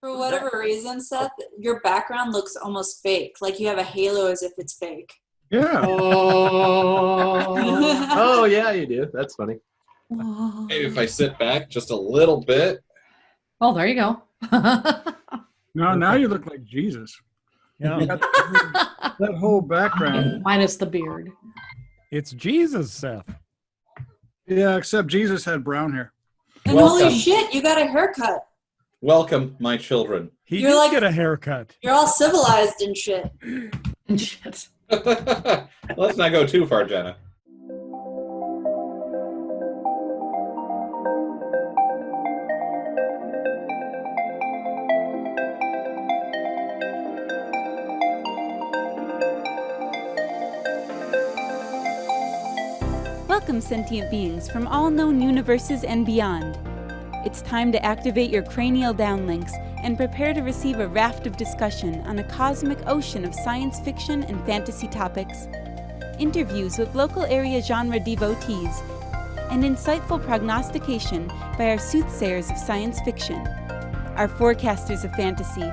For whatever reason, Seth, your background looks almost fake. Like you have a halo as if it's fake. Yeah. Oh, yeah, you do. That's funny. Maybe if I sit back just a little bit. Oh, there you go. No, now you look like Jesus. Yeah. You got that whole background. Minus the beard. It's Jesus, Seth. Yeah, except Jesus had brown hair. And Welcome. holy shit, you got a haircut. Welcome, my children. He You're did like- get a haircut. You're all civilized and shit. And shit. Let's not go too far, Jenna. Welcome, sentient beings from all known universes and beyond. It's time to activate your cranial downlinks and prepare to receive a raft of discussion on a cosmic ocean of science fiction and fantasy topics, interviews with local area genre devotees, and insightful prognostication by our soothsayers of science fiction, our forecasters of fantasy,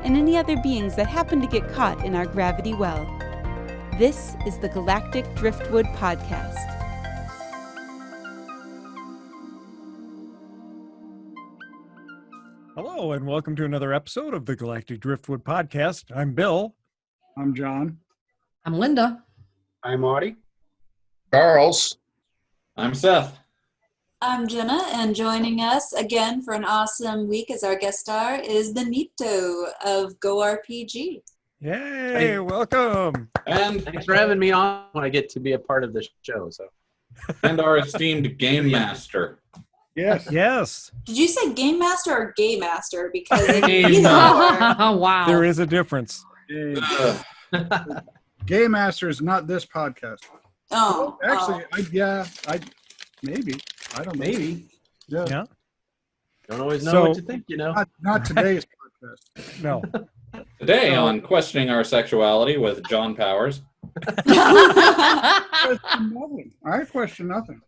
and any other beings that happen to get caught in our gravity well. This is the Galactic Driftwood Podcast. Hello, and welcome to another episode of the Galactic Driftwood Podcast. I'm Bill. I'm John. I'm Linda. I'm Audie. Charles. I'm Seth. I'm Jenna, and joining us again for an awesome week as our guest star is Benito of Go RPG. Yay, welcome. And Thanks for having me on when I get to be a part of the show. So, our esteemed game master. Yes. Yes, Did you say Game Master or Gay Master? Because Game either Master. or. Wow. there is a difference. Ugh. Gay Master is not this podcast. Oh, Actually, maybe. I don't know. maybe. Yeah. Yeah. Don't always know So- what to think, you know. Not today's podcast. No. Today on Questioning Our Sexuality with John Powers. I question nothing.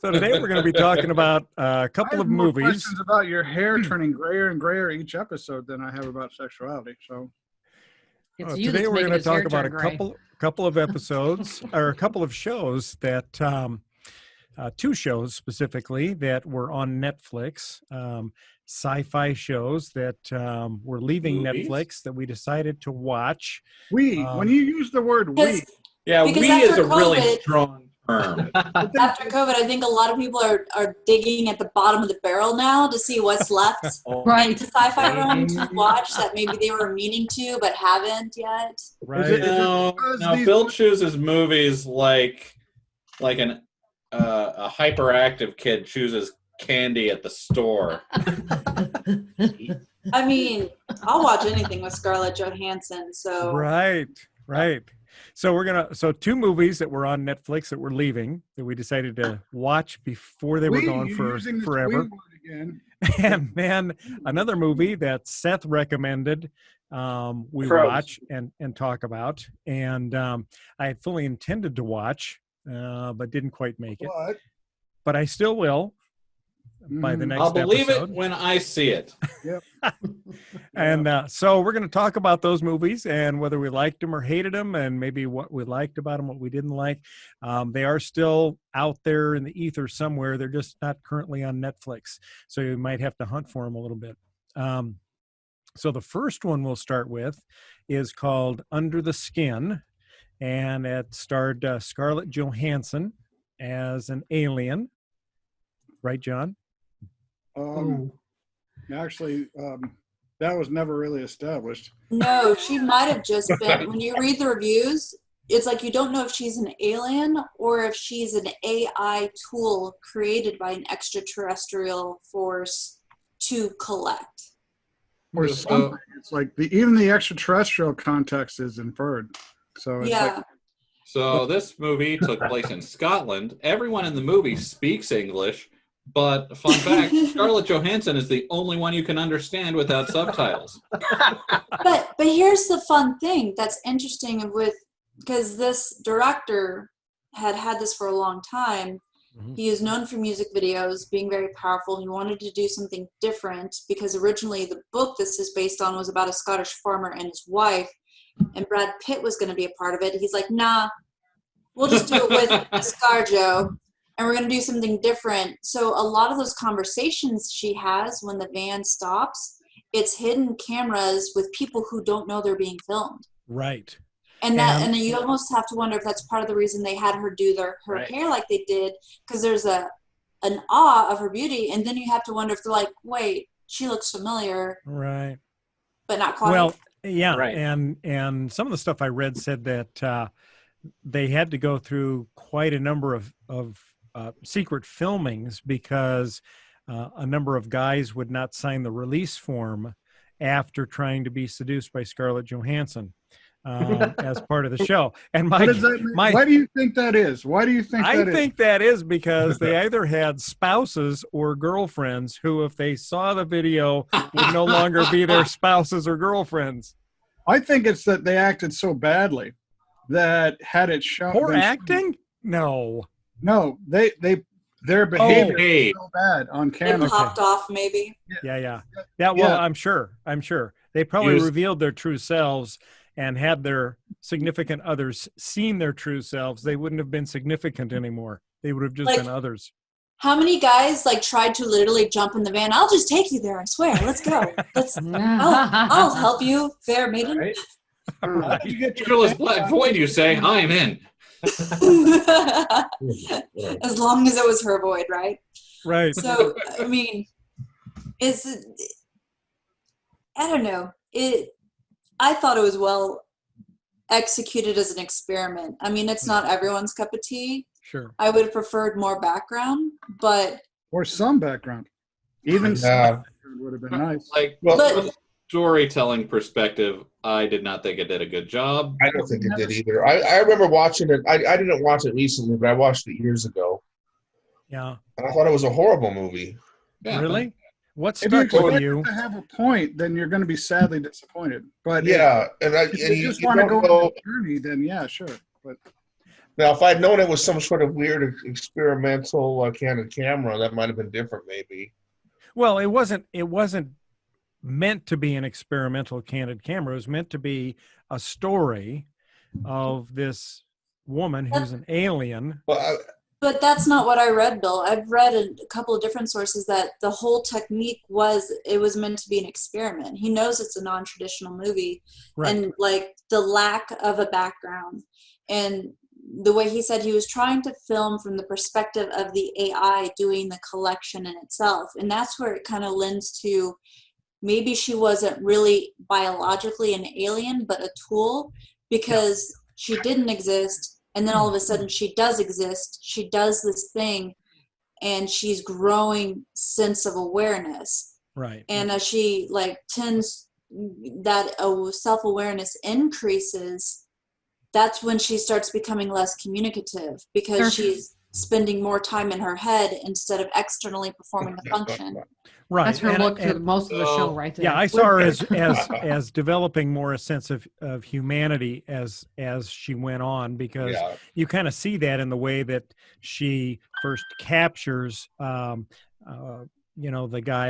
So today we're going to be talking about a couple I have of more movies. questions about your hair turning grayer and grayer each episode than I have about sexuality. So It's you Today that's we're making going to his hair talk about a turn gray. couple of episodes, or a couple of shows that, two shows specifically that were on Netflix, sci-fi shows that were leaving Movies? Netflix that we decided to watch. when you use the word we, Because Yeah, Because we after is a really COVID- strong term. after COVID, I think a lot of people are digging at the bottom of the barrel now to see what's left Right. to sci-fi realm to watch that maybe they were meaning to but haven't yet. Right. No, Bill chooses movies like a hyperactive kid chooses candy at the store. I mean, I'll watch anything with Scarlet Johansson. So Right. So two movies that were on Netflix that were leaving that we decided to watch before they were gone you're using the forever. we word again. And then another movie that Seth recommended we Pros. watch and talk about. And I had fully intended to watch, but didn't quite make it. But I still will by the next I'll believe episode. it when I see it. And so we're going to talk about those movies and whether we liked them or hated them and maybe what we liked about them, what we didn't like. They are still out there in the ether somewhere. They're just not currently on Netflix. So you might have to hunt for them a little bit. So the first one we'll start with is called Under the Skin. And it starred Scarlet Johansson as an alien. Right, John? Actually, that was never really established. no, she might have just been. When you read the reviews, it's like you don't know if she's an alien or if she's an AI tool created by an extraterrestrial force to collect. Or So- something. It's like even the extraterrestrial context is inferred. So it's Yeah. like So this movie took place in Scotland. Everyone in the movie speaks English, but fun fact, Scarlett Johansson is the only one you can understand without subtitles. But here's the fun thing that's interesting with, because this director had this for a long time, He is known for music videos being very powerful. He wanted to do something different because originally the book this is based on was about a Scottish farmer and his wife, and Brad Pitt was going to be a part of it. He's like, nah, we'll just do it with ScarJo, and we're going to do something different. So a lot of those conversations she has when the van stops, it's hidden cameras with people who don't know they're being filmed. Right. And you almost have to wonder if that's part of the reason they had her do her hair like they did, because there's an awe of her beauty, and then you have to wonder if they're like, wait, she looks familiar, right? But not quite. Well, yeah, Right. And some of the stuff I read said that they had to go through quite a number of secret filmings because a number of guys would not sign the release form after trying to be seduced by Scarlett Johansson. As part of the show. And What does that mean? Why do you think that is? Why do you think that is? I think that is because they either had spouses or girlfriends who, if they saw the video, would no longer be their spouses or girlfriends. I think it's that they acted so badly that had it shown. Poor acting? No, their behavior was so bad on camera. It popped off, maybe. Yeah. Well, I'm sure. They probably revealed their true selves. And had their significant others seen their true selves, they wouldn't have been significant anymore. They would have just been others. How many guys tried to literally jump in the van? I'll just take you there, I swear. Let's go. I'll help you, fair maiden. Right? Right. Fearless black void, you say? I'm in. As long as it was her void, right? Right. So, I mean, I don't know. I thought it was well executed as an experiment. I mean, it's not everyone's cup of tea. Sure. I would have preferred more background, or some background. Even some background would have been nice. From a storytelling perspective, I did not think it did a good job. I don't think it did either. I remember watching it. I didn't watch it recently, but I watched it years ago. Yeah. And I thought it was a horrible movie. Yeah. Really? What If you stuck with expect you? it to have a point, then you're going to be sadly disappointed. But if you just want to go on a journey, then yeah, sure. But now, if I'd known it was some sort of weird experimental candid camera, that might have been different, maybe. Well, it wasn't meant to be an experimental candid camera. It was meant to be a story of this woman who's an alien. Well, but that's not what I read, Bill. I've read a couple of different sources that the whole technique was meant to be an experiment. He knows it's a non-traditional movie, Right. and the lack of a background, and the way he said he was trying to film from the perspective of the AI doing the collection in itself, and that's where it kind of lends to maybe she wasn't really biologically an alien, but a tool, because she didn't exist. And then all of a sudden she does exist. She does this thing, and she's growing sense of awareness. Right. And as she tends that self-awareness increases, that's when she starts becoming less communicative, because she's spending more time in her head instead of externally performing the function. Right. That's her look for most of the show right there. Yeah, I saw her as developing more a sense of humanity as she went on, because you kind of see that in the way that she first captures, the guy.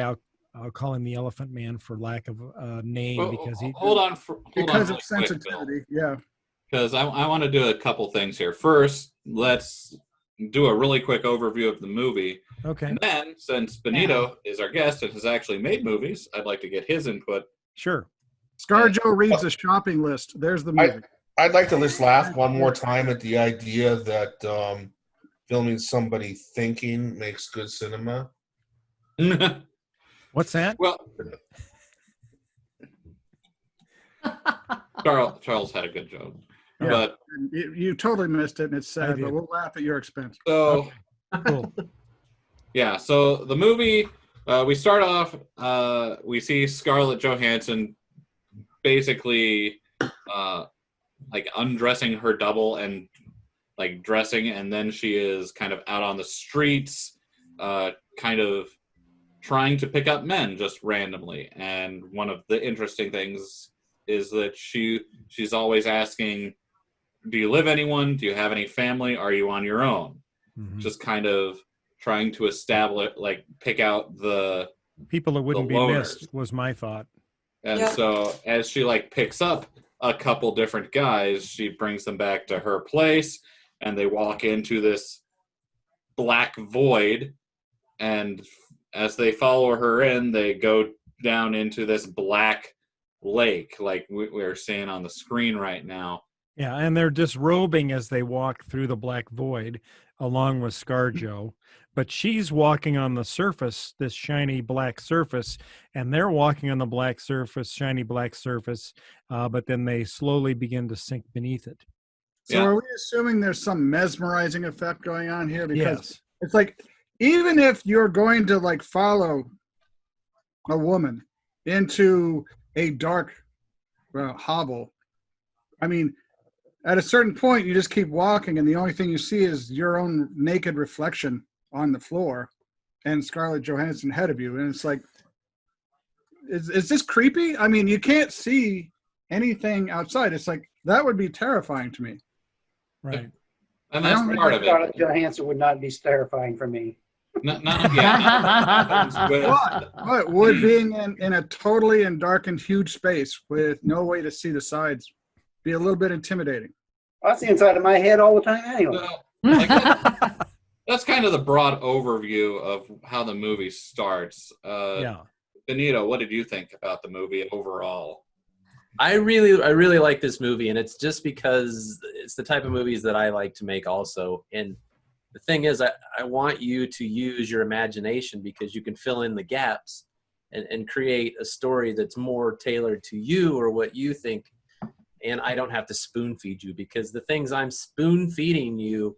I'll call him the Elephant Man for lack of a name, because of sensitivity. Yeah. Because I want to do a couple things here. First, let's do a really quick overview of the movie. Okay. And then, since Benito is our guest and has actually made movies, I'd like to get his input. Sure. ScarJo reads a shopping list. There's the movie. I'd like to just laugh one more time at the idea that filming somebody thinking makes good cinema. What's that? Well, Charles had a good joke. Yeah. But you totally missed it, and it's sad, but we'll laugh at your expense. So, Cool. Yeah, so the movie, we start off, we see Scarlett Johansson basically undressing her double and dressing, and then she is kind of out on the streets, kind of trying to pick up men just randomly. And one of the interesting things is that she's always asking, do you live anyone? Do you have any family? Are you on your own? just kind of trying to establish, like, pick out the people that wouldn't be loners. missed was my thought. And so as she like picks up a couple different guys, she brings them back to her place, and they walk into this black void, and as they follow her in, they go down into this black lake like we're seeing on the screen right now. Yeah, and they're disrobing as they walk through the black void along with ScarJo. But she's walking on the surface, this shiny black surface, and they're walking on the black surface, shiny black surface, but then they slowly begin to sink beneath it. So are we assuming there's some mesmerizing effect going on here? Because Yes. it's like, even if you're going to like follow a woman into a dark hovel, I mean, at a certain point, you just keep walking, and the only thing you see is your own naked reflection on the floor and Scarlett Johansson ahead of you. And it's like, is this creepy? I mean, you can't see anything outside. It's like, that would be terrifying to me. Right. And that's part of it. Scarlett Johansson would not be terrifying for me. But would being in a totally and darkened, huge space with no way to see the sides be a little bit intimidating? That's the inside of my head all the time anyway. That's kind of the broad overview of how the movie starts. Benito, what did you think about the movie overall? I really like this movie, and it's just because it's the type of movies that I like to make also. And the thing is, I want you to use your imagination, because you can fill in the gaps and create a story that's more tailored to you or what you think. And I don't have to spoon feed you, because the things I'm spoon feeding you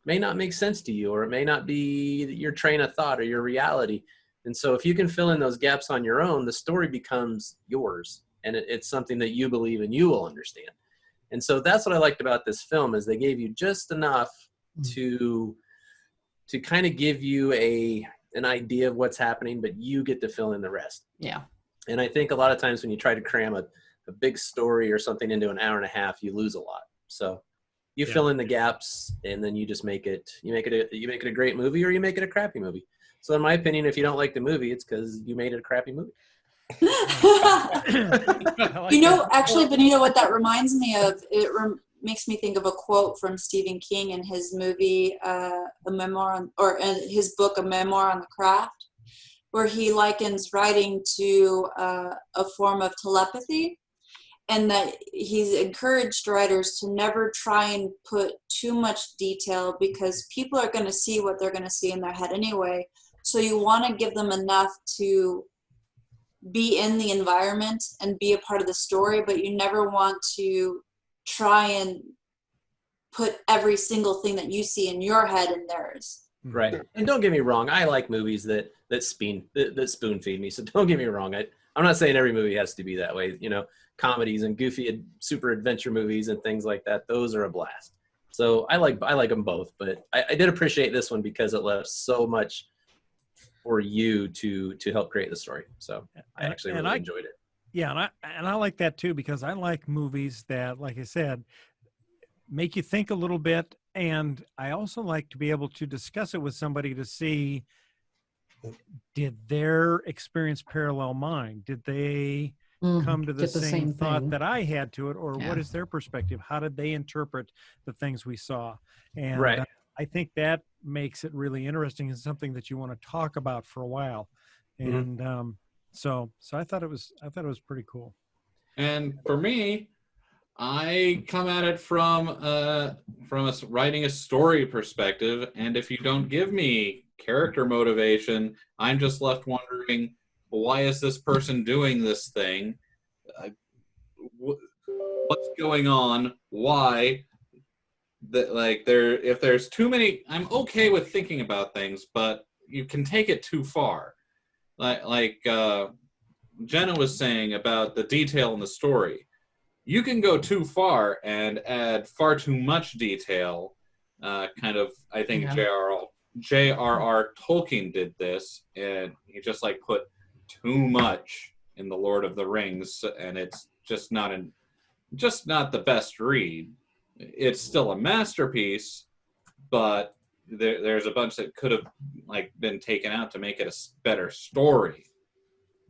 may not make sense to you, or it may not be your train of thought or your reality. And so if you can fill in those gaps on your own, the story becomes yours, and it's something that you believe and you will understand. And so that's what I liked about this film, is they gave you just enough to kind of give you an idea of what's happening, but you get to fill in the rest. Yeah. And I think a lot of times when you try to cram a big story or something into an hour and a half, you lose a lot. So you fill in the gaps, and then you just make it a great movie, or you make it a crappy movie. So in my opinion, if you don't like the movie, it's because you made it a crappy movie. Actually, Benito, what that reminds me of, makes me think of a quote from Stephen King in his movie, his book, A Memoir on the Craft, where he likens writing to a form of telepathy, and that he's encouraged writers to never try and put too much detail, because people are going to see what they're going to see in their head anyway. So you want to give them enough to be in the environment and be a part of the story, but you never want to try and put every single thing that you see in your head in theirs. Right. And don't get me wrong, I like movies that spoon feed me. So don't get me wrong. I'm not saying every movie has to be that way. You know, comedies and goofy super adventure movies and things like that, those are a blast. So I like them both, but I did appreciate this one because it left so much for you to help create the story. So I actually really enjoyed it. Yeah, and I like that too, because I like movies that, like I said, make you think a little bit, and I also like to be able to discuss it with somebody to see, did their experience parallel mine? Did they come to the same thought that I had to it, or what is their perspective? How did they interpret the things we saw? And I think that makes it really interesting and something that you want to talk about for a while. And so I thought it was pretty cool. And for me, I come at it from writing a story perspective, and if you don't give me character motivation, I'm just left wondering, well, why is this person doing this thing? What's going on? Why? If there's too many, I'm okay with thinking about things, but you can take it too far. Like Jenna was saying about the detail in the story. You can go too far and add far too much detail. I think J.R.R. Tolkien did this, and he just put too much in the Lord of the Rings, and it's just not the best read. It's still a masterpiece, but there's a bunch that could have like been taken out to make it a better story.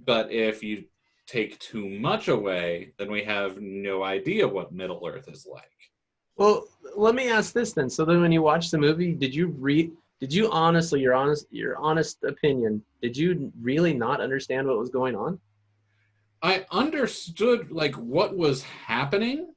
But if you take too much away, then we have no idea what Middle Earth is like. Well, let me ask this then. So then when you watched the movie, did you honestly, your honest opinion, did you really not understand what was going on? I understood like what was happening,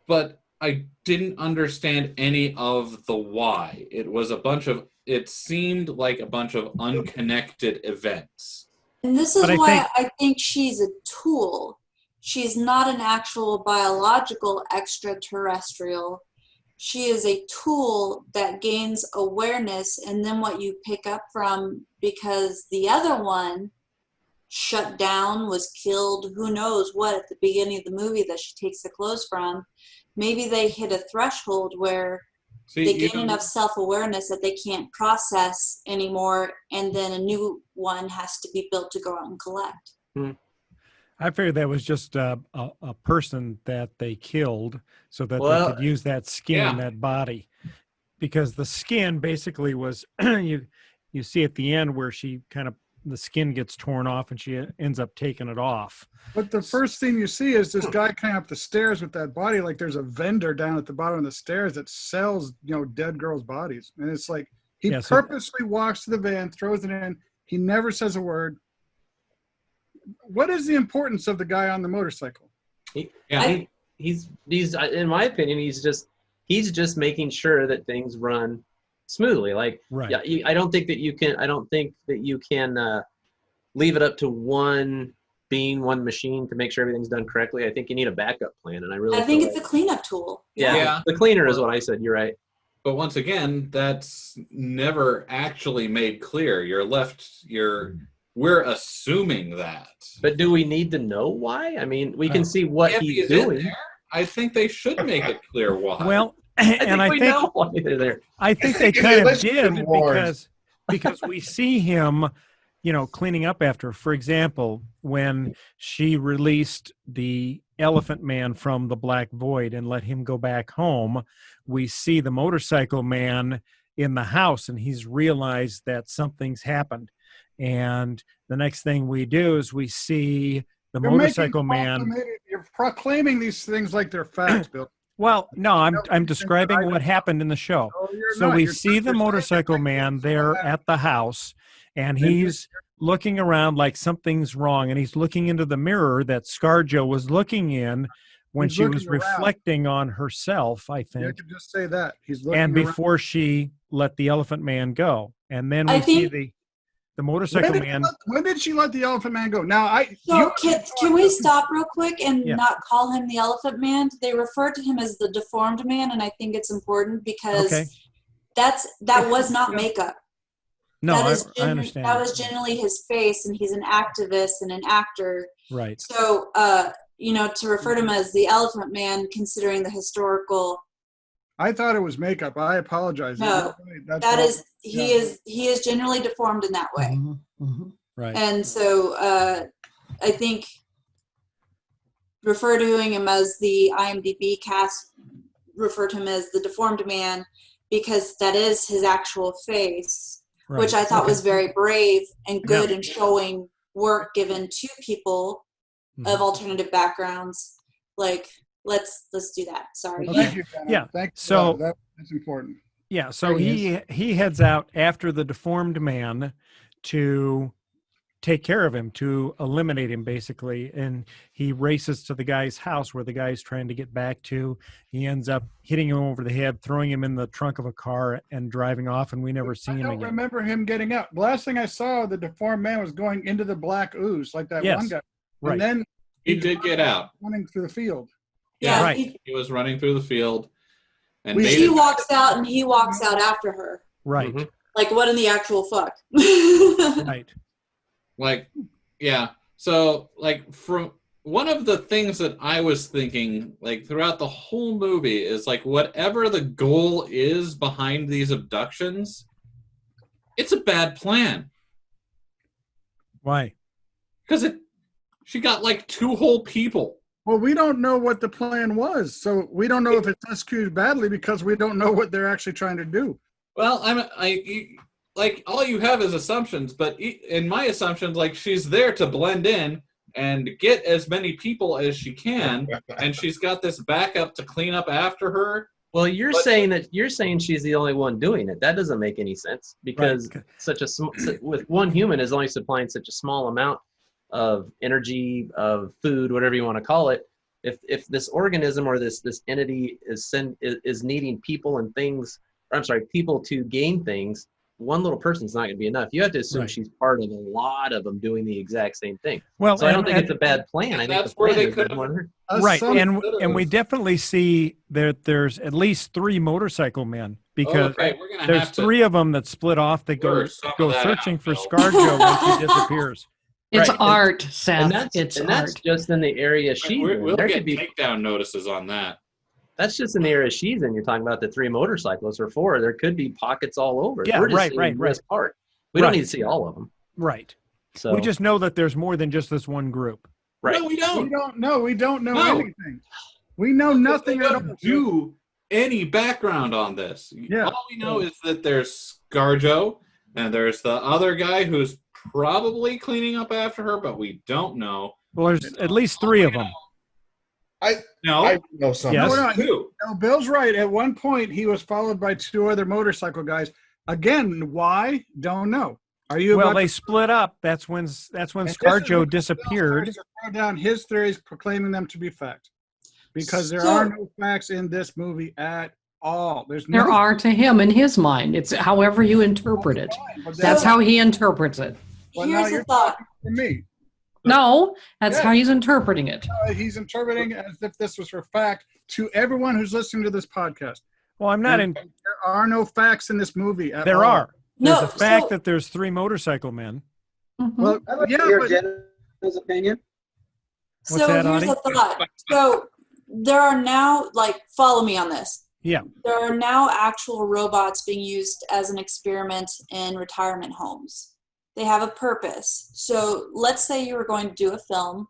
but I didn't understand any of the why. It seemed like a bunch of unconnected events. And this is why I think she's a tool. She's not an actual biological extraterrestrial. She is a tool that gains awareness, and then what you pick up from, because the other one shut down, was killed, who knows what at the beginning of the movie that she takes the clothes from. Maybe they hit a threshold where they gain enough self-awareness that they can't process anymore, and then a new one has to be built to go out and collect. I figured that was just a person that they killed so that they could use that skin in that body. Because the skin basically was, you see at the end where she kind of, the skin gets torn off and she ends up taking it off. But the first thing you see is this guy coming up the stairs with that body. Like there's a vendor down at the bottom of the stairs that sells, dead girls' bodies. And it's like he purposely walks to the van, throws it in. He never says a word. What is the importance of the guy on the motorcycle? He's in my opinion, he's just making sure that things run smoothly. Like, I don't think that you can leave it up to one machine to make sure everything's done correctly. I think you need a backup plan, and I think it's a cleanup tool. Yeah, the cleaner is what I said. You're right. But once again, that's never actually made clear. We're assuming that. But do we need to know why? I mean, we can see what he's doing. I think they should make it clear why. Well, I think know why they're there. I think they kind of did because we see him, cleaning up after. For example, when she released the Elephant Man from the Black Void and let him go back home, we see the motorcycle man in the house, and he's realized that something's happened. And the next thing we do is we see the motorcycle man. You're proclaiming these things like they're facts, Bill. Well, no, I'm describing what happened in the show. So we see the motorcycle man there at the house, and he's looking around like something's wrong, and he's looking into the mirror that ScarJo was looking in when she was reflecting on herself, I think. You could just say that. He's looking and before she let the Elephant Man go. And then we see the motorcycle man. When did she let the Elephant Man go? Now, can we stop real quick and not call him the Elephant Man? They refer to him as the Deformed Man, and I think it's important because that was not makeup. No, I understand. That was generally his face, and he's an activist and an actor. Right. So, to refer to him as the Elephant Man, considering the historical. I thought it was makeup. I apologize. No, he is generally deformed in that way. Mm-hmm. Mm-hmm. Right. And so I think referring him as the IMDb cast refer to him as the Deformed Man because that is his actual face, which I thought was very brave and good in showing work given to people of alternative backgrounds. Like, let's do that. Sorry. Well, thank you, Jenna. Thanks. That's important. Yeah. So he heads out after the Deformed Man to take care of him, to eliminate him, basically. And he races to the guy's house where the guy's trying to get back to. He ends up hitting him over the head, throwing him in the trunk of a car, and driving off. And we never see him again. I don't remember him getting out. The last thing I saw, the Deformed Man was going into the black ooze, like that one guy. Right. And then he did get out, running through the field. Yeah, right. He was running through the field, and she walks out, and he walks out after her. Right. Mm-hmm. Like, what in the actual fuck? Right. Like, yeah. So, like, from one of the things that I was thinking, like, throughout the whole movie is, like, whatever the goal is behind these abductions, it's a bad plan. Why? Because she got, like, 2 whole people. Well, we don't know what the plan was, so we don't know if it's executed badly because we don't know what they're actually trying to do. Well, like all you have is assumptions, but in my assumptions, like she's there to blend in and get as many people as she can, and she's got this backup to clean up after her. Well, you're saying she's the only one doing it. That doesn't make any sense because with one human is only supplying such a small amount of energy, of food, whatever you want to call it. If this organism or this entity is needing people and things, people to gain things, one little person's not going to be enough. You have to assume she's part of a lot of them doing the exact same thing. Well, so I don't think it's a bad plan. I think that's where they could have. Right, and we definitely see that there's at least 3 motorcycle men because there's 3 of them that split off. They go searching for ScarJo when she disappears. It's art, Seth. That's just in the area she's in. We'll get takedown notices on that. That's just in the area she's in. You're talking about the 3 motorcyclists or 4. There could be pockets all over. Yeah, We're just seeing this part. We don't need to see all of them. Right. So we just know that there's more than just this one group. Right. No, we don't. We don't know anything. We know nothing They at don't all. do any background on this. Yeah. All we know is that there's ScarJo and there's the other guy who's probably cleaning up after her, but we don't know. Well, there's at least 3 of them. I No. know something. Yes. No, Bill's right. At one point, he was followed by 2 other motorcycle guys. Again, why? Don't know. Are you? Well, they split up. That's when ScarJo disappeared. Throw down his theories, proclaiming them to be fact, because there are no facts in this movie at all. There are to him in his mind. It's however you interpret it. That's how he interprets it. Here's a thought. For me. No, that's how he's interpreting it. He's interpreting it as if this was for fact to everyone who's listening to this podcast. Well, I'm not in. There are no facts in this movie at all. There are. There's a fact that there's 3 motorcycle men. Mm-hmm. Well, I'd like to hear Jenna's opinion. What's So that, here's Ani? a thought. So there are now, follow me on this. Yeah. There are now actual robots being used as an experiment in retirement homes. They have a purpose. So let's say you were going to do a film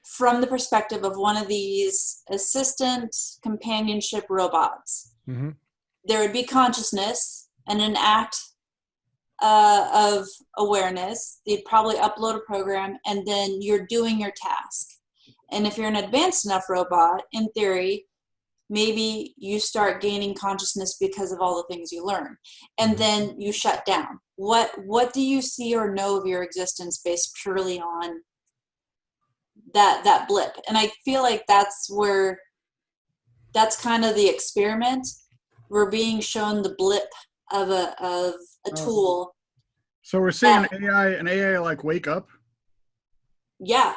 from the perspective of one of these assistant companionship robots. Mm-hmm. There would be consciousness and an act of awareness. They'd probably upload a program, and then you're doing your task. And if you're an advanced enough robot, in theory, maybe you start gaining consciousness because of all the things you learn, and then you shut down. What do you see or know of your existence based purely on that blip? And I feel like that's kind of the experiment. We're being shown the blip of a tool. So we're seeing an AI like wake up. Yeah.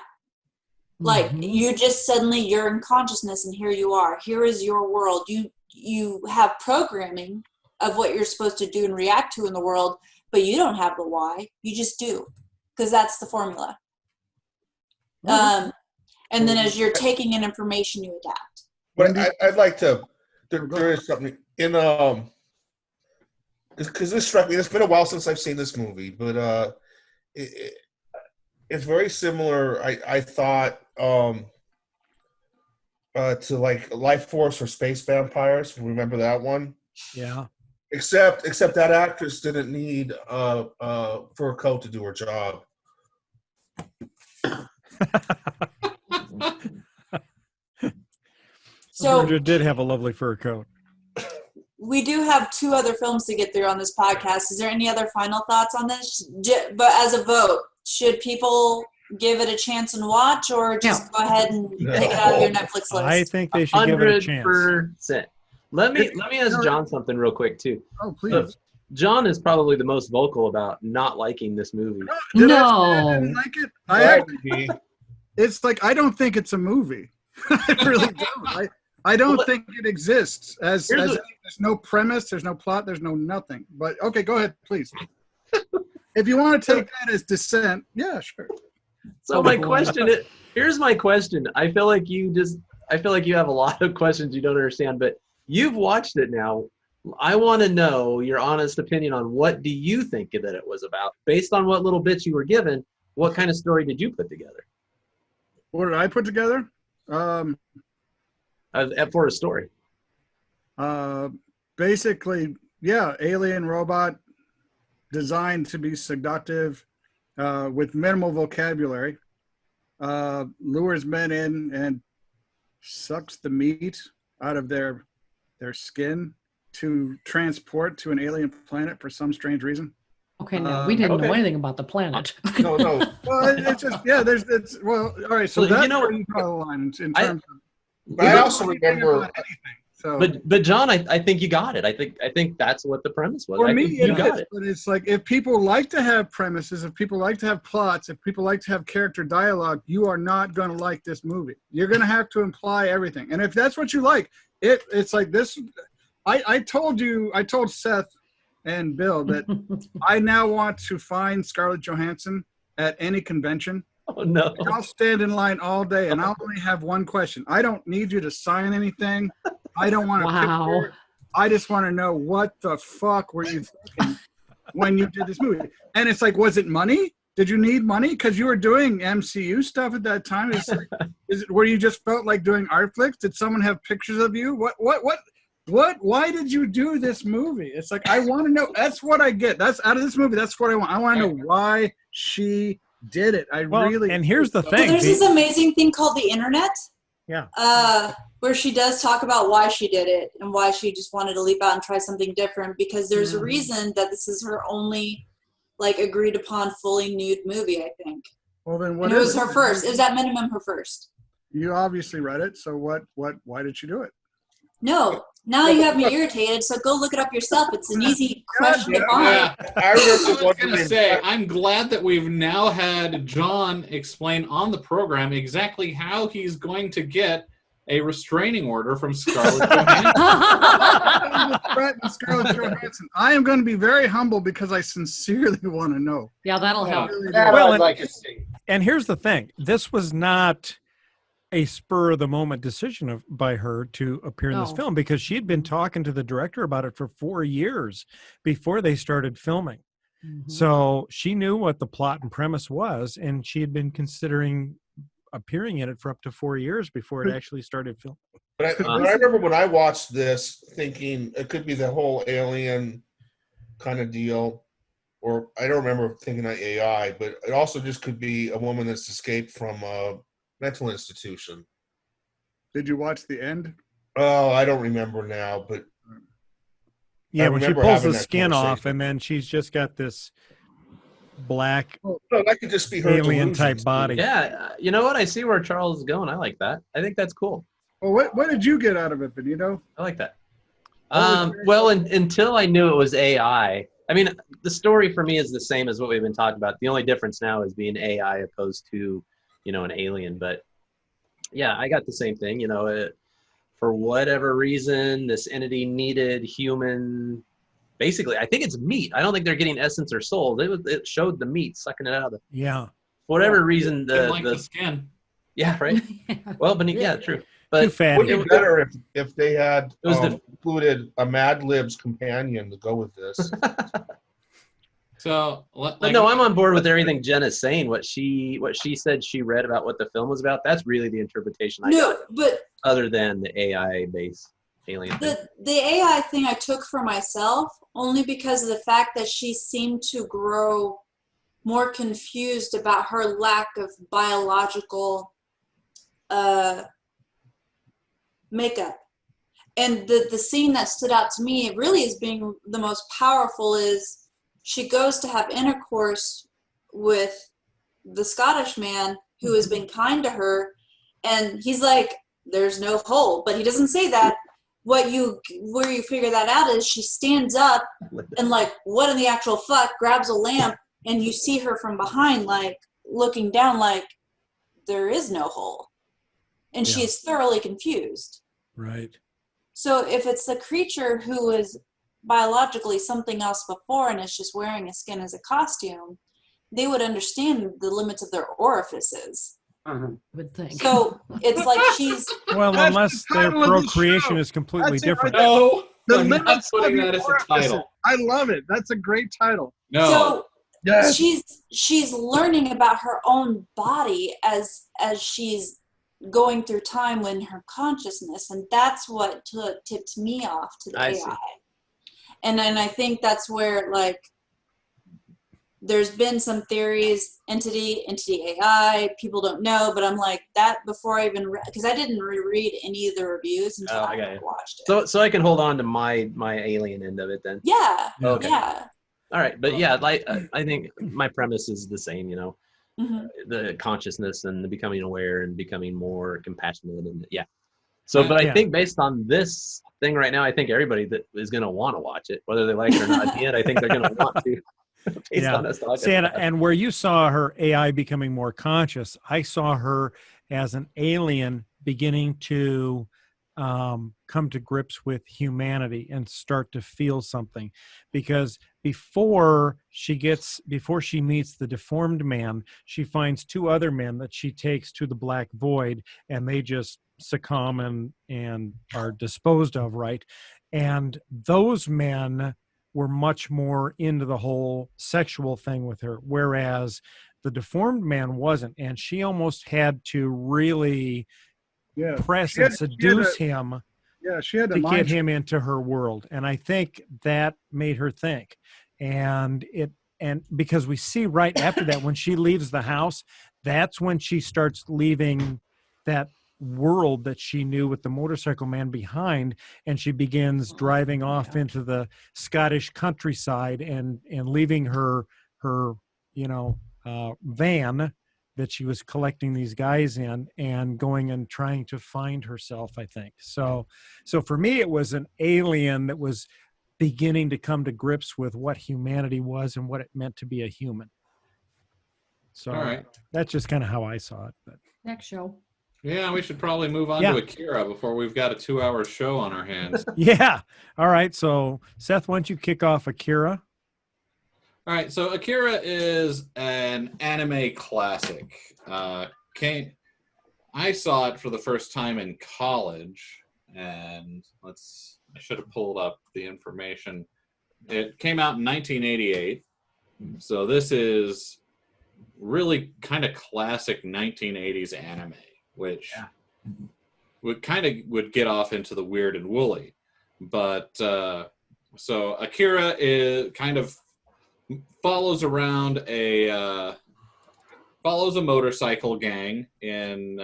Like you just suddenly you're in consciousness and here you are. Here is your world. You have programming of what you're supposed to do and react to in the world, but you don't have the why. You just do, because that's the formula. And then as you're taking in information, you adapt. But I'd like to. There is something in because this struck me. It's been a while since I've seen this movie, but it's very similar. I thought to like Life Force or Space Vampires. Remember that one? Yeah. Except that actress didn't need fur coat to do her job. So Sandra did have a lovely fur coat. we do have 2 other films to get through on this podcast. Is there any other final thoughts on this? But as a vote, should people give it a chance and watch, or just go ahead and take it out of your Netflix list? I think they should give it a chance. 100%. Let me ask John something real quick too. Oh, please. So, John is probably the most vocal about not liking this movie. Did I didn't like it? It's like I don't think it's a movie. I really don't. I don't think it exists as there's no premise, there's no plot, there's no nothing. But okay, go ahead, please. If you want to take that as dissent, yeah, sure. So my question is, here's my question. I feel like you have a lot of questions you don't understand, but you've watched it now. I want to know your honest opinion on what do you think that it was about? Based on what little bits you were given, what kind of story did you put together? What did I put together? For a story. Basically, alien robot designed to be seductive, with minimal vocabulary, lures men in and sucks the meat out of their skin to transport to an alien planet for some strange reason. Okay, no, we didn't know Okay. anything about the planet. No. Well, it's just all right. So Well, that's you know where what- you draw the line in terms of. But I also remember. So But John, I think you got it. I think that's what the premise was. for I me, think you it got is. it. But it's like if people like to have premises, if people like to have plots, if people like to have character dialogue, you are not going to like this movie. You're going to have to imply everything. And if that's what you like, it's like this. I told Seth and Bill that I now want to find Scarlett Johansson at any convention. Oh no. And I'll stand in line all day, and I'll only have one question. I don't need you to sign anything. I don't want to. Wow. I just want to know what the fuck were you thinking when you did this movie? And it's like, was it money? Did you need money? Because you were doing MCU stuff at that time. Is it where you just felt like doing art flicks? Did someone have pictures of you? What? Why did you do this movie? It's like, I want to know. That's what I get. That's out of this movie. That's what I want. I want to know why she did it. And here's the So thing. there's this amazing thing called the internet. Yeah. Where she does talk about why she did it and why she just wanted to leap out and try something different, because there's a reason that this is her only agreed upon fully nude movie, I think. Well, then And what it was is her first. It was at minimum her first. You obviously read it. So why did she do it? No. Now you have me irritated, so go look it up yourself. It's an easy question to find. Yeah. I I remember was one going to say, I'm glad that we've now had John explain on the program exactly how he's going to get a restraining order from Scarlett Johansson. Threaten Scarlett Johansson. I am going to be very humble because I sincerely want to know. Yeah, that'll help. That Well, I'd and- like to see. And here's the thing. This was not a spur of the moment decision by her to appear in this No. film, because she had been talking to the director about it for 4 years before they started filming. Mhm. So she knew what the plot and premise was, and she had been considering appearing in it for up to 4 years before it actually started filming. But I remember when I watched this thinking it could be the whole alien kind of deal, or I don't remember thinking that AI, but it also just could be a woman that's escaped from a mental institution. Did you watch the end? Oh, I don't remember now, but Yeah, I when she remember pulls having the that skin off, conversation. and then she's just got this black no, that could just be her alien type delusions. body. Yeah, you know what? I see where Charles is going. I like that. I think that's cool. Well, what did you get out of it, Benito? I like that. Oh, Well, until I knew it was AI. I mean, the story for me is the same as what we've been talking about. The only difference now is being AI opposed to, an alien. But yeah, I got the same thing. For whatever reason, this entity needed human. Basically, I think it's meat. I don't think they're getting essence or soul. It showed the meat sucking it out of the. Yeah. For whatever reason, Didn't like the skin. Yeah, right. Well, but yeah, true. But Too fatty. Would be better if they had It was the- included a Mad Libs companion to go with this. So, But no, I'm on board with everything Jen is saying. What she said she read about what the film was about, that's really the interpretation I No, got, but other than the AI-based alien thing. the AI thing I took for myself only because of the fact that she seemed to grow more confused about her lack of biological makeup. And the scene that stood out to me really as being the most powerful is she goes to have intercourse with the Scottish man who has been kind to her, and he's like, there's no hole, but he doesn't say that. Where you figure that out is she stands up and what in the actual fuck, grabs a lamp, and you see her from behind looking down there is no hole. And she is thoroughly confused. Right. So if it's the creature who is biologically something else before and is just wearing a skin as a costume, they would understand the limits of their orifices. Would think. So it's like she's... Well, That's unless the their title of the procreation show. is completely That's it right different. there. No, The I'm not limits putting of that as a orifices. title. I love it. That's a great title. No. So Yes. she's learning about her own body as she's going through time in her consciousness, and that's what tipped me off to the I AI. see. And then I think that's where, like, there's been some theories, entity AI, people don't know, but I'm like, that before I even, because I didn't reread any of the reviews until I watched it. So I can hold on to my alien end of it then. Yeah. Okay. Yeah. All right, but yeah, like I think my premise is the same. Mm-hmm. The consciousness and the becoming aware and becoming more compassionate, and yeah. So, but I think based on this thing right now, I think everybody that is going to want to watch it, whether they like it or not. At the end, I think they're going to want to. And where you saw her AI becoming more conscious, I saw her as an alien beginning to come to grips with humanity and start to feel something, because before she meets the deformed man, she finds two other men that she takes to the black void, and they just succumb and are disposed of, right? And those men were much more into the whole sexual thing with her, whereas the deformed man wasn't, and she almost had to really press and seduce him to get him into her world. And I think that made her think. And because we see right after that, when she leaves the house, that's when she starts leaving that world that she knew with the motorcycle man behind, and she begins driving off into the Scottish countryside and leaving her van that she was collecting these guys in, and going and trying to find herself, I think. So for me, it was an alien that was beginning to come to grips with what humanity was and what it meant to be a human. So that's just kind of how I saw it. But next show. Yeah, we should probably move on to Akira before we've got a 2-hour show on our hands. Yeah. All right. So, Seth, why don't you kick off Akira? All right. So, Akira is an anime classic. I saw it for the first time in college, and I should have pulled up the information. It came out in 1988. So, this is really kind of classic 1980s anime, which would get off into the weird and woolly. But so Akira is kind of follows around follows a motorcycle gang in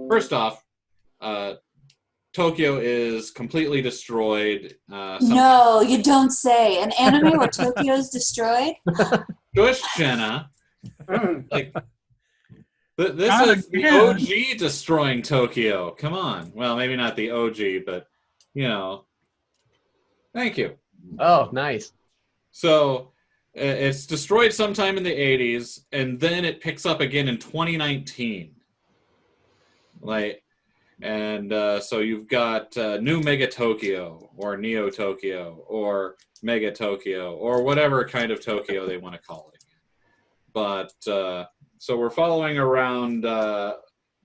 first off, Tokyo is completely destroyed. No, you don't say. An anime where Tokyo is destroyed? Shush, Jenna. Like, this is the OG destroying Tokyo. Come on. Well, maybe not the OG, but, Thank you. Oh, nice. So, it's destroyed sometime in the 80s, and then it picks up again in 2019. So you've got New Mega Tokyo, or Neo Tokyo, or Mega Tokyo, or whatever kind of Tokyo they want to call it. But, so we're following around,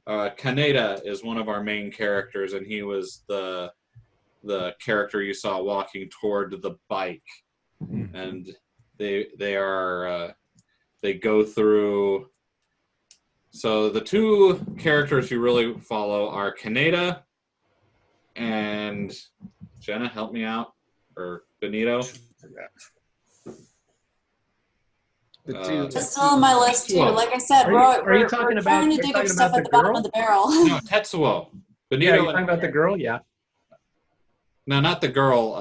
Kaneda is one of our main characters, and he was the character you saw walking toward the bike. And they go through. So the two characters you really follow are Kaneda and Jenna, help me out, or Benito. It's still on my list too. Like I said, we're trying to dig up stuff at the bottom of the barrel. No, Tetsuo. Benito. Yeah, you're talking about the girl? Yeah. No, not the girl.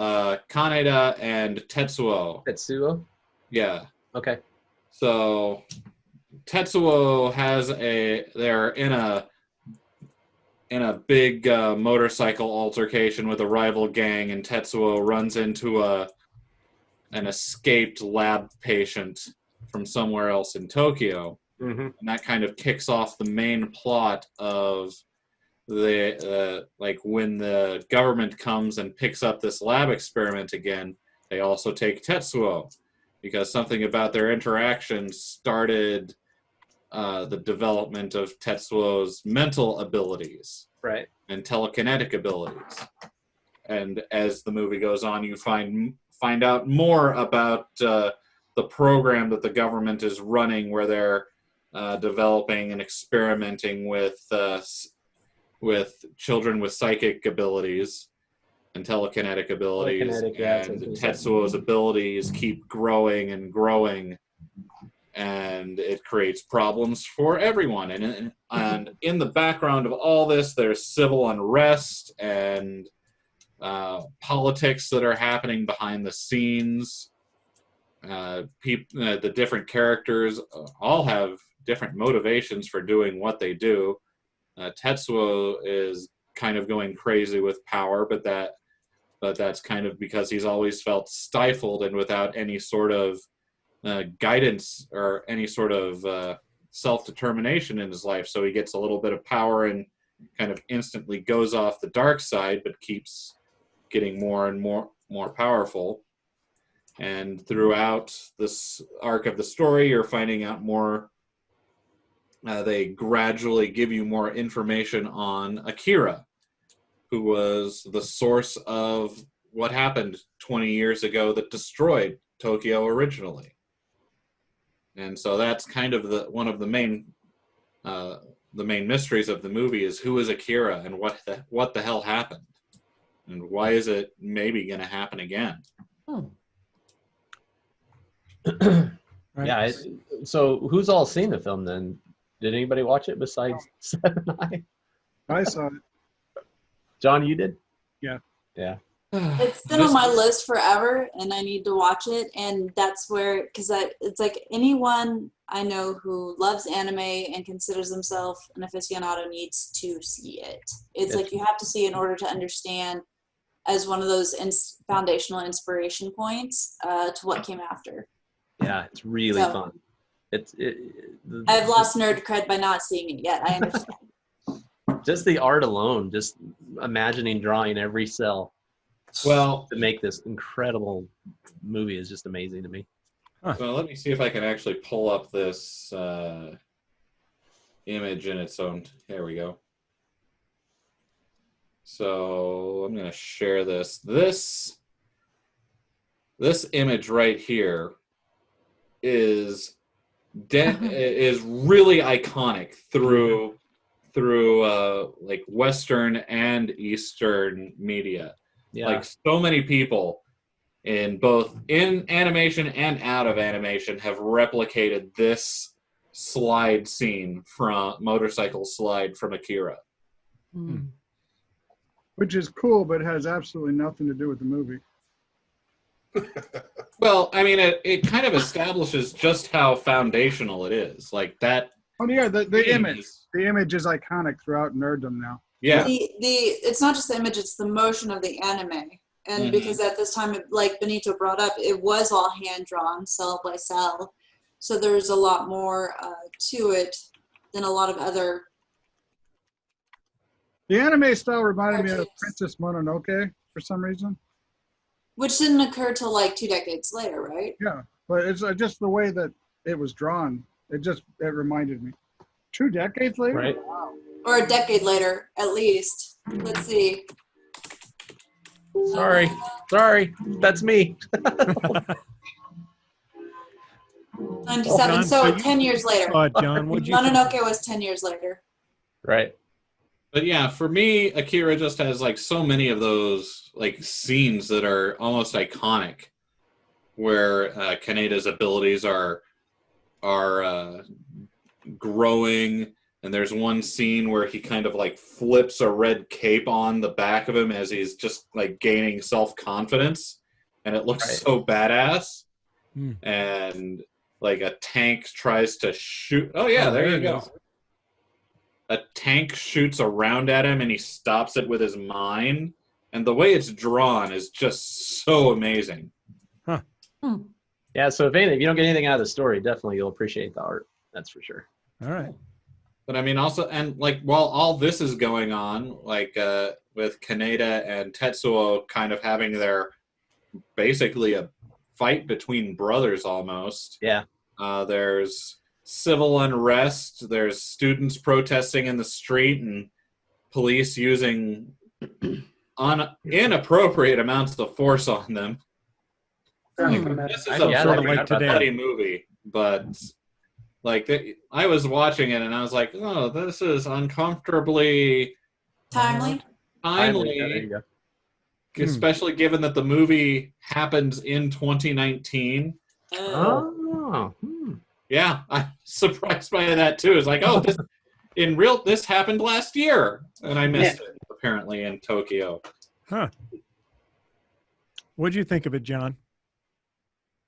Kaneda and Tetsuo. Tetsuo? Yeah. Okay. So Tetsuo they're in a big motorcycle altercation with a rival gang, and Tetsuo runs into an escaped lab patient from somewhere else in Tokyo. Mm-hmm. And that kind of kicks off the main plot of when the government comes and picks up this lab experiment again, they also take Tetsuo, because something about their interactions started the development of Tetsuo's mental abilities, right, and telekinetic abilities. And as the movie goes on, you find out more about the program that the government is running, where they're developing and experimenting with children with psychic abilities. and telekinetic abilities, Telekinetic, yeah, and it's- Tetsuo's abilities keep growing and growing, and it creates problems for everyone. And in the background of all this, there's civil unrest and politics that are happening behind the scenes. The different characters all have different motivations for doing what they do. Tetsuo is kind of going crazy with power, but that's kind of because he's always felt stifled and without any sort of guidance or any sort of self-determination in his life. So he gets a little bit of power and kind of instantly goes off the dark side, but keeps getting more and more powerful. And throughout this arc of the story, you're finding out more. They gradually give you more information on Akira, who was the source of what happened 20 years ago that destroyed Tokyo originally. And so that's kind of one of the main mysteries of the movie is who is Akira and what the hell happened, and why is it maybe going to happen again? Right. Yeah. So who's all seen the film then? Did anybody watch it besides Seth and I? I saw it. John, you did? Yeah. Yeah. It's been on my list forever, and I need to watch it. And that's where, because it's like anyone I know who loves anime and considers themselves an aficionado needs to see it. It's like you have to see in order to understand, as one of those foundational inspiration points to what came after. Yeah, it's really fun. I've lost nerd cred by not seeing it yet. I understand. Just the art alone, just imagining drawing every cell. Well, to make this incredible movie is just amazing to me. So let me see if I can actually pull up this image in its own. There we go. So I'm going to share this. This image right here is really iconic through like Western and Eastern media. Yeah. Like so many people in both in animation and out of animation have replicated this slide scene from motorcycle slide from Akira. Which is cool, but has absolutely nothing to do with the movie. Well, I mean, it kind of establishes just how foundational it is. Like that. Oh yeah, the image. The image is iconic throughout nerddom now. Yeah. It's not just the image; it's the motion of the anime. And because at this time, like Benito brought up, it was all hand drawn, cell by cell. So there's a lot more to it than a lot of other. The anime style reminded me of Princess Mononoke for some reason. Which didn't occur till like 2 decades later, right? Yeah, but it's just the way that it was drawn. It reminded me. 2 decades later? Right. Wow. Or a decade later, at least. Let's see. Sorry, that's me. 97, so 10 years later. John, what'd you think? Mononoke was 10 years later. Right. But yeah, for me, Akira just has like so many of those like scenes that are almost iconic, where Kaneda's abilities are growing, and there's one scene where he kind of like flips a red cape on the back of him as he's just like gaining self-confidence, and it looks so badass. And like a tank tries to shoot. Oh yeah, there you go. A tank shoots around at him and he stops it with his mind. And the way it's drawn is just so amazing. Yeah, so if you don't get anything out of the story, definitely you'll appreciate the art. That's for sure. All right. But I mean, also, and like while all this is going on, like with Kaneda and Tetsuo kind of having basically a fight between brothers almost. Yeah. There's civil unrest. There's students protesting in the street and police using inappropriate amounts of force on them. This is a bloody movie, but like I was watching it and I was like, oh, this is uncomfortably timely. There you go. especially given that the movie happens in 2019. Oh. Yeah, I'm surprised by that too. It's like, this happened last year, and I missed it apparently in Tokyo. Huh. What'd you think of it, John?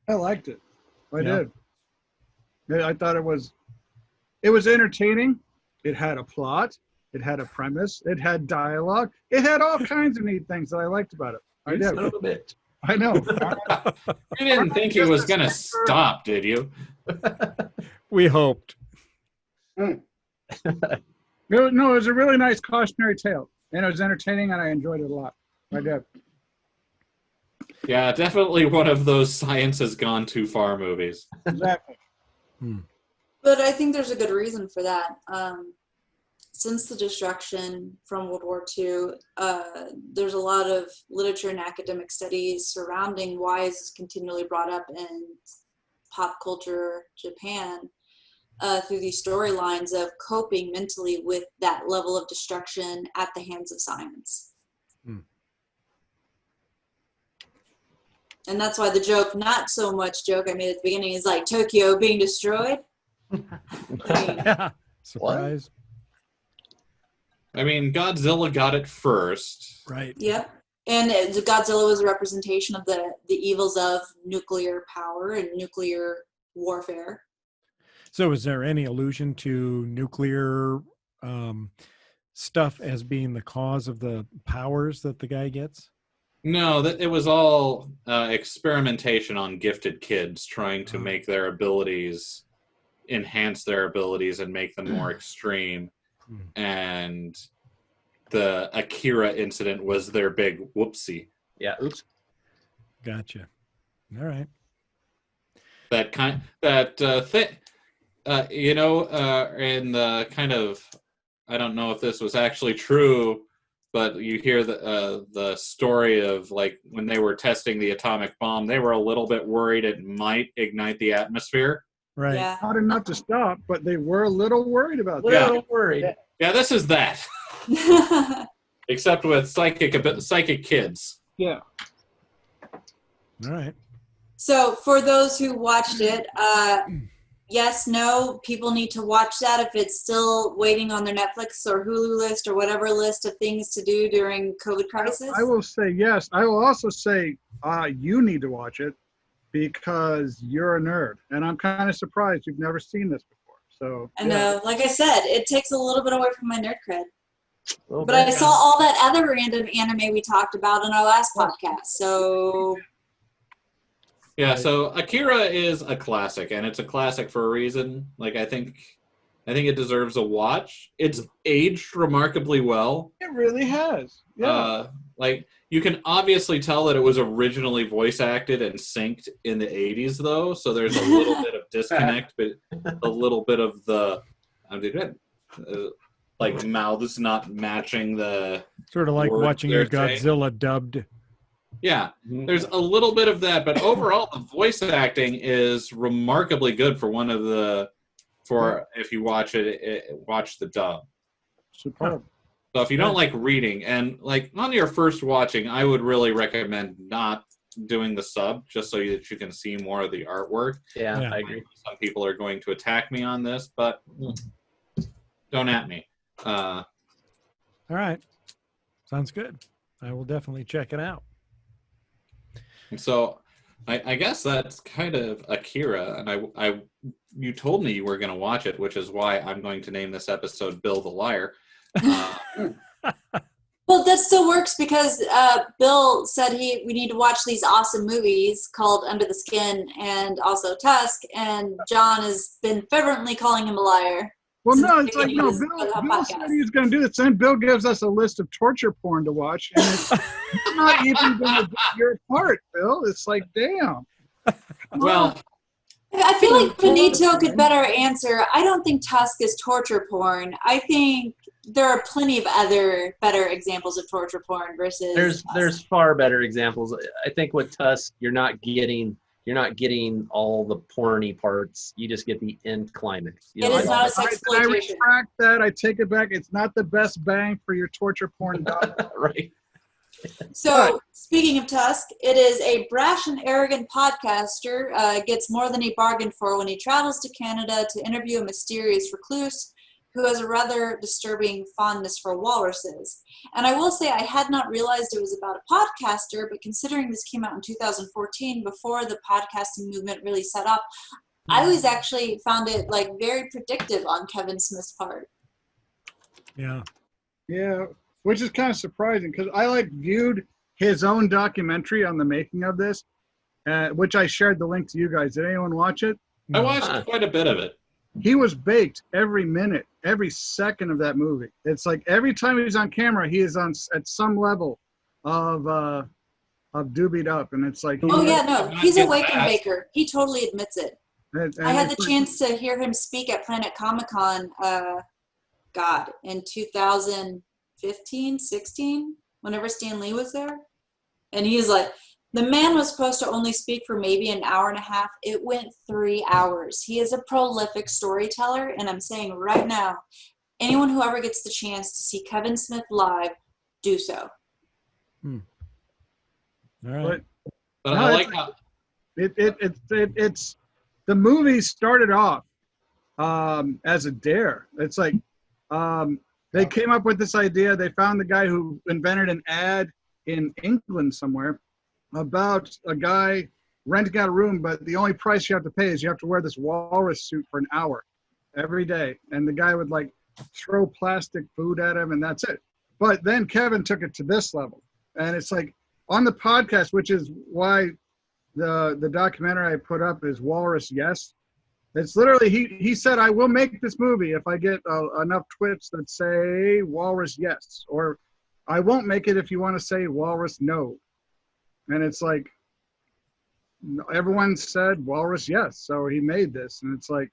I liked it. I did. I thought it was entertaining. It had a plot. It had a premise. It had dialogue. It had all kinds of neat things that I liked about it. I did. Son of a bitch. I know. You didn't think he was going to stop, did you? We hoped. No, it was a really nice cautionary tale, and it was entertaining, and I enjoyed it a lot. I did. Yeah, definitely one of those science has gone too far movies. Exactly. But I think there's a good reason for that. Since the destruction from World War II, there's a lot of literature and academic studies surrounding why is continually brought up in pop culture Japan through these storylines of coping mentally with that level of destruction at the hands of science. And that's why the joke, not so much joke I made at the beginning, is like Tokyo being destroyed. Surprise. I mean, Godzilla got it first. Right. Yep. And Godzilla was a representation of the evils of nuclear power and nuclear warfare. So is there any allusion to nuclear stuff as being the cause of the powers that the guy gets? No, it was all experimentation on gifted kids, trying to make their abilities, enhance their abilities and make them more extreme. And the Akira incident was their big whoopsie. Yeah, oops. Gotcha. All right. In the kind of, I don't know if this was actually true, but you hear the story of like when they were testing the atomic bomb, they were a little bit worried it might ignite the atmosphere. Right. Yeah. Not enough to stop, but they were a little worried about that. Little worried. Yeah, this is that. Except with psychic kids. Yeah. All right. So for those who watched it, yes, no, people need to watch that if it's still waiting on their Netflix or Hulu list or whatever list of things to do during COVID crisis. I will say yes. I will also say you need to watch it because you're a nerd. And I'm kind of surprised you've never seen this before. So I know, like I said, it takes a little bit away from my nerd cred. But I saw all that other random anime we talked about in our last podcast. So Yeah, so Akira is a classic, and it's a classic for a reason. Like I think it deserves a watch. It's aged remarkably well. it really has. Yeah. Like you can obviously tell that it was originally voice acted and synced in the 80s, though. So there's a little bit of disconnect, but a little bit of the like mouths not matching the Sort of like words watching they're your Godzilla dubbed. Yeah, there's a little bit of that, but overall the voice acting is remarkably good for if you watch the dub. Superb. So if you don't like reading and like on your first watching, I would really recommend not doing the sub just so that you can see more of the artwork. Yeah, Yeah. I agree. Some people are going to attack me on this, but don't at me. All right. Sounds good. I will definitely check it out. So I guess that's kind of Akira, and you told me you were going to watch it, which is why I'm going to name this episode Bill the Liar. well, that still works because Bill said we need to watch these awesome movies called Under the Skin and also Tusk, and John has been fervently calling him a liar. Well, Since no, the it's like, beginning no, of this Bill podcast. said he was going to do this. Then Bill gives us a list of torture porn to watch, and it's not even going to do your part, Bill. It's like, damn. Well, I feel like Benito could better answer. I don't think Tusk is torture porn. I think there are plenty of other better examples of torture porn versus There's far better examples. I think with Tusk, you're not getting all the porny parts. You just get the end climax. You It know, is not a sex I exploitation. retract that. I take it back. It's not the best bang for your torture porn dollar. right. So, speaking of Tusk, it is a brash and arrogant podcaster gets more than he bargained for when he travels to Canada to interview a mysterious recluse who has a rather disturbing fondness for walruses. And I will say I had not realized it was about a podcaster, but considering this came out in 2014, before the podcasting movement really set up, I always actually found it like very predictive on Kevin Smith's part. Yeah. Yeah, which is kind of surprising because I like viewed his own documentary on the making of this, which I shared the link to you guys. Did anyone watch it? I watched quite a bit of it. He was baked every minute, every second of that movie. It's like every time he's on camera, he is on at some level of doobied up, and it's like. Oh yeah, no, he's a wake and baker. He totally admits it. I had the chance to hear him speak at Planet Comic-Con. In 2015, 16, whenever Stan Lee was there, and he was like, the man was supposed to only speak for maybe an hour and a half. It went 3 hours. He is a prolific storyteller, and I'm saying right now, anyone who ever gets the chance to see Kevin Smith live, do so. All right. But I like how it's the movie started off as a dare. It's like they came up with this idea. They found the guy who invented an ad in England somewhere about a guy renting out a room, but the only price you have to pay is you have to wear this walrus suit for an hour every day. And the guy would like throw plastic food at him, and that's it. But then Kevin took it to this level. And it's like on the podcast, which is why the documentary I put up is Walrus Yes. It's literally, he said, I will make this movie if I get enough twits that say Walrus Yes, or I won't make it if you want to say Walrus No. And it's like, everyone said Walrus Yes, so he made this. And it's like,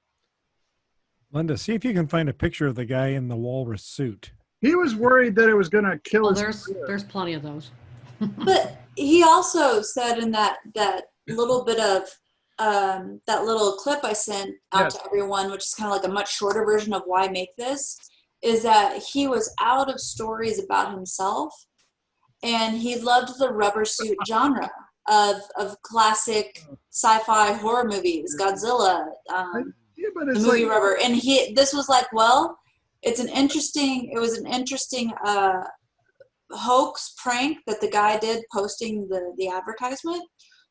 Linda, see if you can find a picture of the guy in the walrus suit. he was worried that it was going to kill Oh, his there's plenty of those. But he also said in that little bit of that little clip I sent out to everyone, which is kind of like a much shorter version of why make this, is that he was out of stories about himself, and he loved the rubber suit genre of classic sci-fi horror movies, Godzilla, the movie like, Rubber, and this was like, well, it was an interesting hoax prank that the guy did posting the advertisement.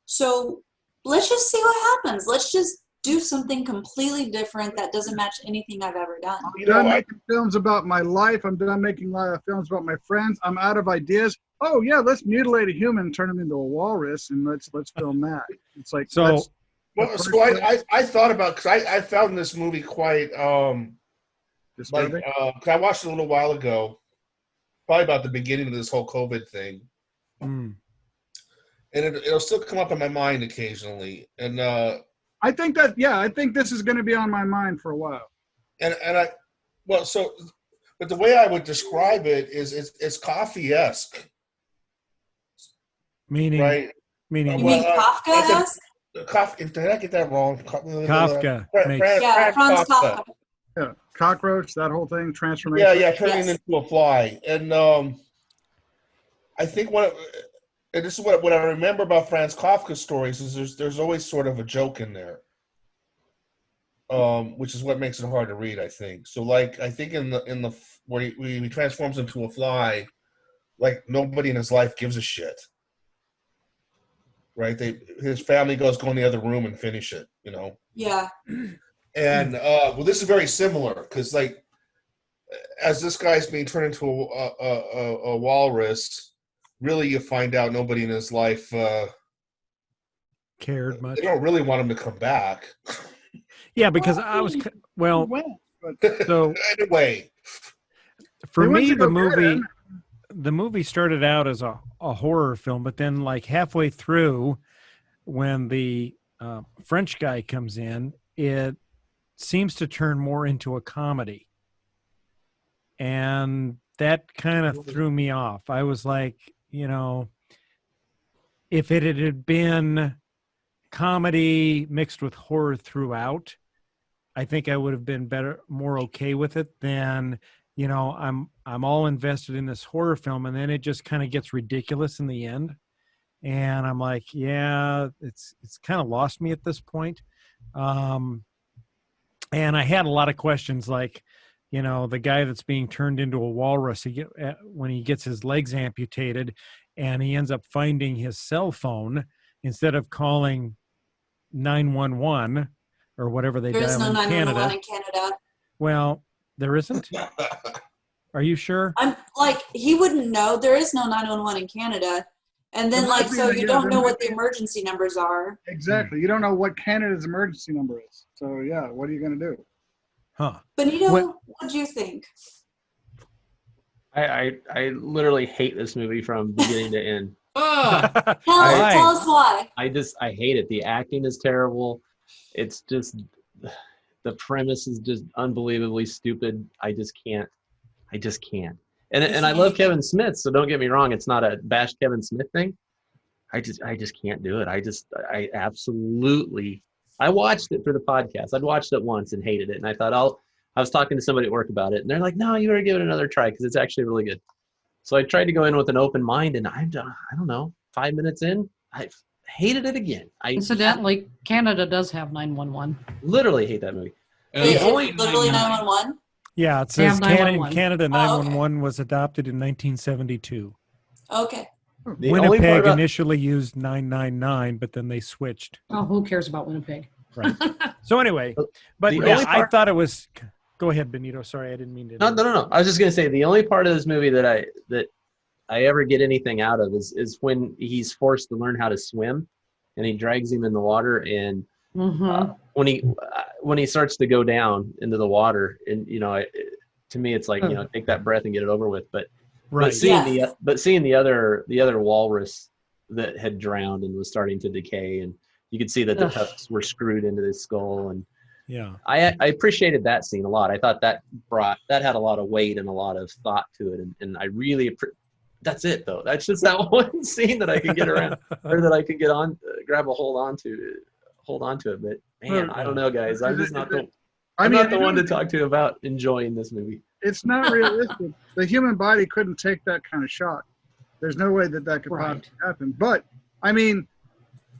So let's just see what happens. Let's just do something completely different that doesn't match anything I've ever done. I'm done making films about my life. I'm done making films about my friends. I'm out of ideas. Oh yeah, let's mutilate a human and turn him into a walrus, and let's film that. It's like so. Well, so I thought about, because I found this movie quite disturbing. cause I watched it a little while ago, probably about the beginning of this whole COVID thing, and it'll still come up in my mind occasionally. And I think this is going to be on my mind for a while. But the way I would describe it is it's coffee-esque, Meaning, right? Meaning, You mean Kafka-esque? Did I get that wrong? Kafka. Franz Kafka. Yeah, cockroach, that whole thing, transformation. Turning into a fly. And I think this is what I remember about Franz Kafka's stories is there's always sort of a joke in there, which is what makes it hard to read, I think. So, like, I think in the where he transforms into a fly, like nobody in his life gives a shit. Right? His family go in the other room and finish it, you know? Yeah. And, this is very similar, because, like, as this guy's being turned into a walrus, really you find out nobody in his life cared much. They don't really want him to come back. Yeah, because I was, well, so anyway. For me, the movie started out as a horror film, but then like halfway through, when the French guy comes in, it seems to turn more into a comedy. And that kind of threw me off. I was like, if it had been comedy mixed with horror throughout, I think I would have been more okay with it than I'm all invested in this horror film, and then it just kind of gets ridiculous in the end. And I'm like, yeah, it's kind of lost me at this point. And I had a lot of questions like, the guy that's being turned into a walrus, when he gets his legs amputated and he ends up finding his cell phone instead of calling 911 or whatever they There's dial no in 911 Canada. in Canada. Well, there isn't? Are you sure? I'm like, he wouldn't know. There is no 911 in Canada. And then, you don't know what the emergency numbers are. Exactly. You don't know what Canada's emergency number is. So, yeah, what are you going to do? Huh. Benito, what do you think? I literally hate this movie from beginning to end. Tell us why. I hate it. The acting is terrible. It's just, the premise is just unbelievably stupid. I just can't. And I love Kevin Smith, so don't get me wrong. It's not a bash Kevin Smith thing. I just can't do it. I watched it for the podcast. I'd watched it once and hated it. And I thought, I was talking to somebody at work about it. And they're like, no, you better give it another try because it's actually really good. So I tried to go in with an open mind, and I don't know, 5 minutes in, I hated it again. Incidentally, Canada does have 911. Literally hate that movie. Literally 911? Yeah, it says Yeah, Canada 911 was adopted in 1972. Okay. Winnipeg initially used 999, but then they switched. Oh, who cares about Winnipeg? Right. So anyway, but I thought it was. Go ahead, Benito. Sorry, I didn't mean to. No. I was just gonna say the only part of this movie that I ever get anything out of is when he's forced to learn how to swim, and he drags him in the water, and when he starts to go down into the water, and to me it's like take that breath and get it over with. But seeing the other walrus that had drowned and was starting to decay, and you could see that the tusks were screwed into his skull, and I appreciated that scene a lot. I thought that had a lot of weight and a lot of thought to it, and I really that's it though. That's just that one scene that I can get around or that I can get on, grab a hold on to it. But man, I don't know, guys. I'm just not the one to talk to about enjoying this movie. It's not realistic. The human body couldn't take that kind of shock. There's no way that could possibly happen. But I mean,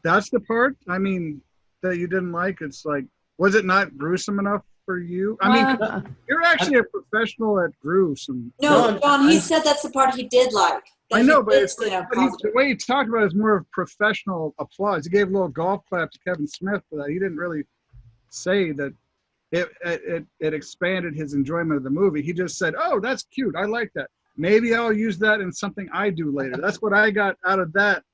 that's the part. I mean, that you didn't like. It's like, was it not gruesome enough for you? I mean, you're actually a professional at gruesome. No, John, he said that's the part he did like. I know, but the way he talked about it is more of professional applause. He gave a little golf clap to Kevin Smith for that. He didn't really say that it expanded his enjoyment of the movie. He just said, "Oh, that's cute. I like that. Maybe I'll use that in something I do later." That's what I got out of that.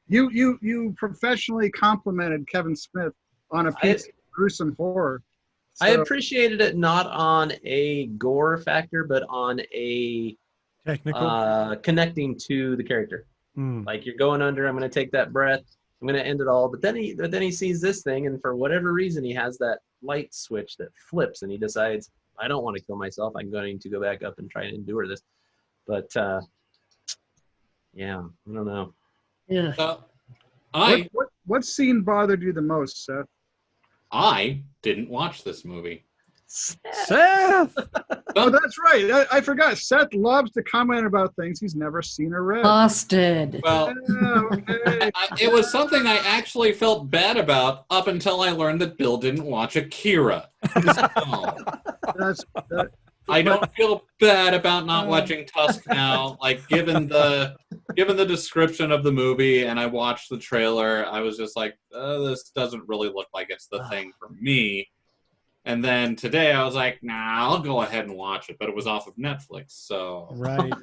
You professionally complimented Kevin Smith on a piece of gruesome horror. So, I appreciated it not on a gore factor, but on a technical connecting to the character. Like, you're going under, I'm going to take that breath, I'm going to end it all. But then he sees this thing, and for whatever reason, he has that light switch that flips, and he decides, I don't want to kill myself. I'm going to go back up and try and endure this. But yeah, I don't know. Yeah. What scene bothered you the most, Seth? I didn't watch this movie. Seth! Oh, that's right. I forgot. Seth loves to comment about things he's never seen or read. Busted. Well, okay. it was something I actually felt bad about up until I learned that Bill didn't watch Akira. I don't feel bad about not watching Tusk now. Like, given the description of the movie, and I watched the trailer, I was just like, this doesn't really look like it's the thing for me. And then today I was like, nah, I'll go ahead and watch it. But it was off of Netflix. So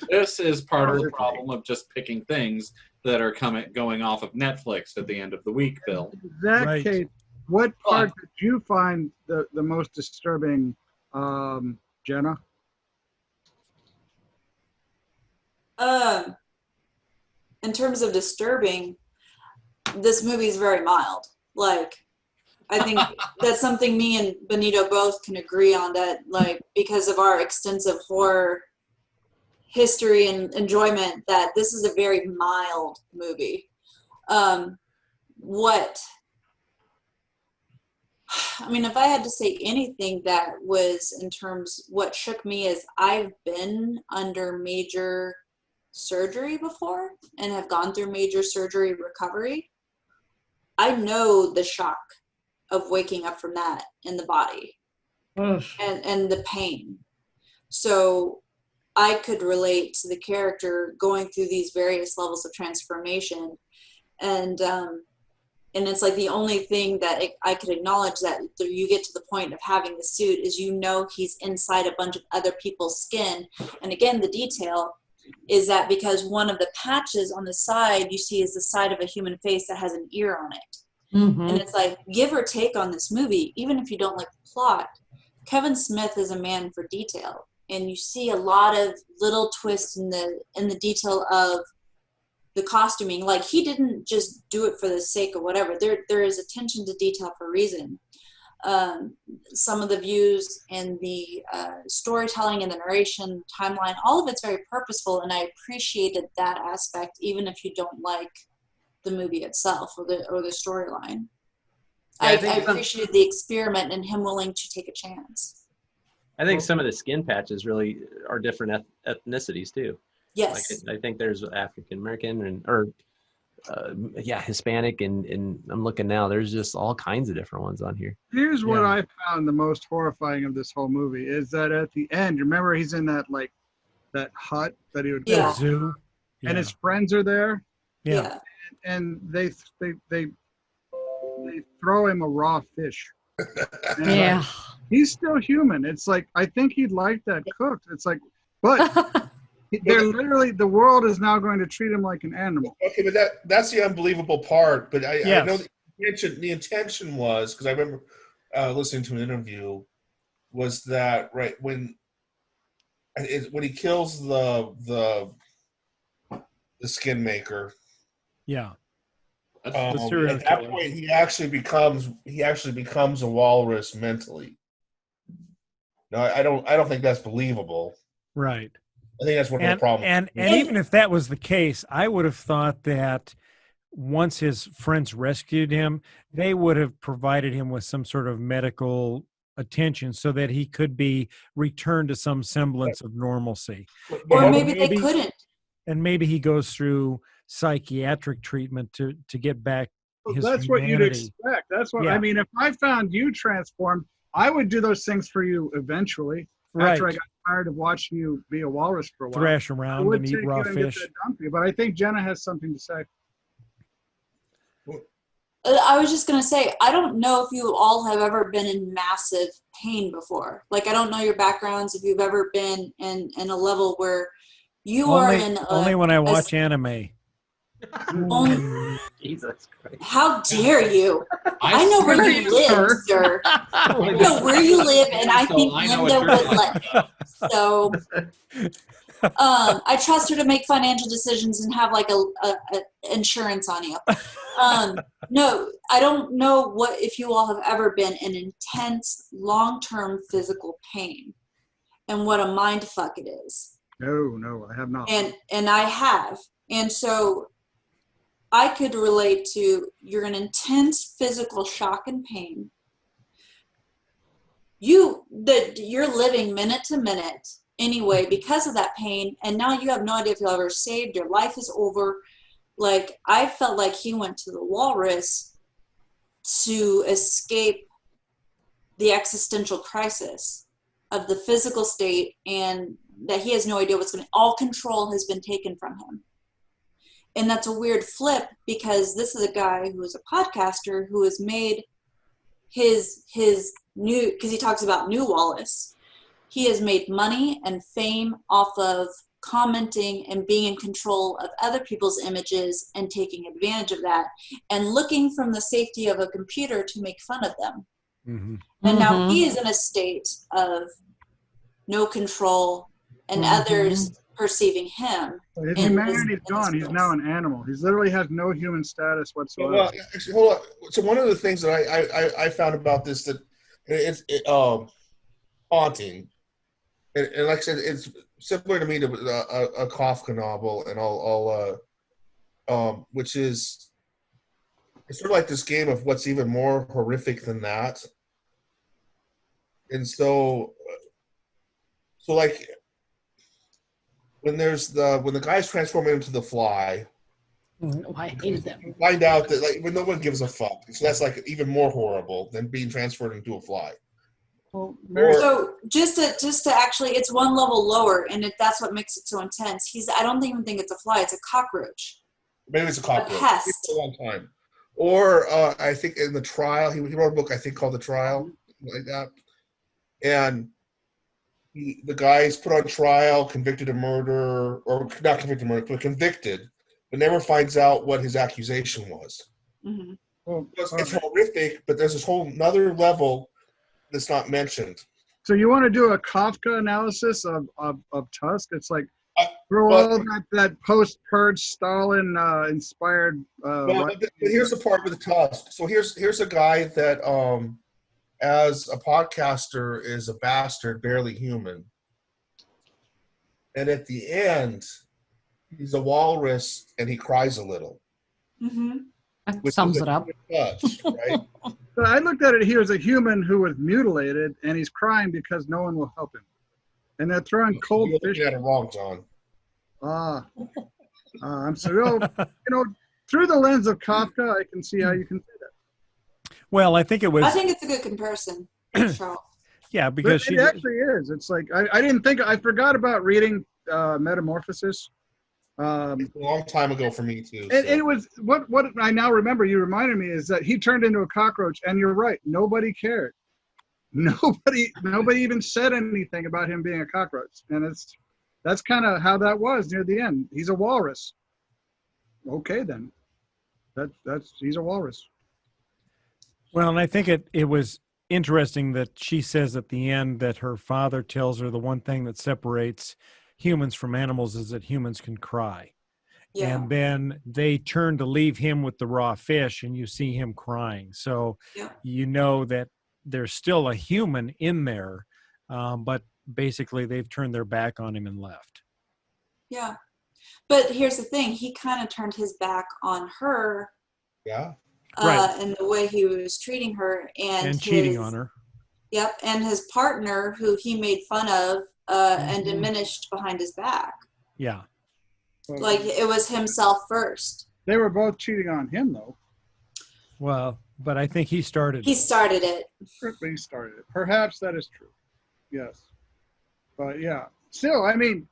this is part of the problem of just picking things that are going off of Netflix at the end of the week, Bill. In that case, what part did you find the most disturbing, Jenna? In terms of disturbing, this movie is very mild. Like, I think that's something me and Benito both can agree on, that, like, because of our extensive horror history and enjoyment, that this is a very mild movie. I mean, if I had to say anything that was in terms, what shook me is I've been under major surgery before and have gone through major surgery recovery. I know the shock of waking up from that in the body and the pain. So I could relate to the character going through these various levels of transformation. And it's like the only thing that I could acknowledge that you get to the point of having the suit is, you know, he's inside a bunch of other people's skin. And again, the detail is that because one of the patches on the side you see is the side of a human face that has an ear on it. Mm-hmm. And it's like, give or take on this movie, even if you don't like the plot, Kevin Smith is a man for detail. And you see a lot of little twists in the detail of the costuming. Like, he didn't just do it for the sake of whatever. There is attention to detail for a reason. Some of the views and the storytelling and the narration, timeline, all of it's very purposeful, and I appreciated that aspect, even if you don't like the movie itself or the storyline. Yeah, I appreciated the experiment and him willing to take a chance. I think some of the skin patches really are different ethnicities too. Yes. Like, I think there's African American or Hispanic, and I'm looking now. There's just all kinds of different ones on here. Here's what I found the most horrifying of this whole movie is that at the end, remember he's in that hut that he would Yeah. Zoo. and his friends are there, Yeah. and they throw him a raw fish. And Yeah. he's still human. It's like, I think he'd like that cooked. It's like, but they're literally, the world is now going to treat him like an animal. Okay, but that's the unbelievable part. But I Yes. know the intention was, because I remember listening to an interview, was that right when he kills the skin maker. Yeah. At serial that killer. point, he actually becomes a walrus mentally. No, I don't think that's believable. Right. I think that's one of the problems. And even if that was the case, I would have thought that once his friends rescued him, they would have provided him with some sort of medical attention so that he could be returned to some semblance of normalcy. Or maybe they couldn't. And maybe he goes through psychiatric treatment to get back his That's humanity. what you'd expect. That's what Yeah. I mean. If I found you transformed, I would do those things for you eventually. Right. After I got tired of watching you be a walrus for a while, Thrash I around would and take eat raw you and get fish. that done for you. But I think Jenna has something to say. I was just going to say, I don't know if you all have ever been in massive pain before. Like, I don't know your backgrounds, if you've ever been in a level where you are in only when I watch anime. Jesus Christ. How dare you? I know where you live, sir. I know where you live, and I So think I know Linda what you're would let me. So I trust her to make financial decisions and have like a insurance on you. No, I don't know if you all have ever been in intense, long-term physical pain and what a mind fuck it is. No, I have not. And I have. And so I could relate to, you're in intense physical shock and pain. You're living minute to minute anyway because of that pain, and now you have no idea if you'll ever saved. Your life is over. Like, I felt like he went to the walrus to escape the existential crisis of the physical state, and that he has no idea what's going to, all control has been taken from him. And that's a weird flip, because this is a guy who is a podcaster who has made his new, because he talks about New Wallace. He has made money and fame off of commenting and being in control of other people's images and taking advantage of that and looking from the safety of a computer to make fun of them. Mm-hmm. And now he is in a state of no control and others perceiving him. His humanity is gone. He's now an animal. He literally has no human status whatsoever. Well, actually, hold on. So one of the things that I found about this that it's haunting, and like I said, it's similar to me to a Kafka novel, and which is, it's sort of like this game of what's even more horrific than that. And so like when the guys transform into the Fly, I hated them. you find out that like when no one gives a fuck. So that's like even more horrible than being transferred into a fly. Well, Mary, So just to actually, it's one level lower, and that's what makes it so intense. I don't even think it's a fly; it's a cockroach. Maybe it's a cockroach. A pest. It's a long time. Or I think in The Trial, he wrote a book I think called The Trial, like that. And the guy's put on trial, convicted of murder, or not convicted of murder, but convicted, but never finds out what his accusation was. Mm-hmm. well, It's horrific, but there's this whole another level that's not mentioned. so you want to do a Kafka analysis of Tusk? It's like through well- all that post-purge Stalin inspired. But here's the part with the Tusk. So here's a guy that as a podcaster is a bastard, barely human. And at the end, he's a walrus and he cries a little. Mm-hmm. That which sums is it up. touch, right? So I looked at it. He was a human who was mutilated, and he's crying because no one will help him. And they're throwing cold You're fish. looking at it wrong, John. I'm sorry. Well, through the lens of Kafka, I can see how you can say that. Well, I think it was. I think it's a good comparison, Charles. Yeah, But because it actually is. It's like I didn't think. I forgot about reading Metamorphosis. It's a long time ago for me too. And so. it was what I now remember. You reminded me is that he turned into a cockroach, and you're right. Nobody cared. Nobody even said anything about him being a cockroach, and that's kind of how that was near the end. He's a walrus. Okay, then. He's a walrus. Well, and I think it was interesting that she says at the end that her father tells her the one thing that separates humans from animals is that humans can cry. Yeah. And then they turn to leave him with the raw fish, and you see him crying. So Yeah. you know that there's still a human in there, but basically they've turned their back on him and left. Yeah. But here's the thing. He kind of turned his back on her Yeah. Right. in the way he was treating her. And cheating on her. Yep. And his partner, who he made fun of and diminished behind his back. Yeah. Like it was himself first. They were both cheating on him, though. Well, but I think he started. He started it. He started it. Perhaps that is true. Yes. But yeah. Still, I mean,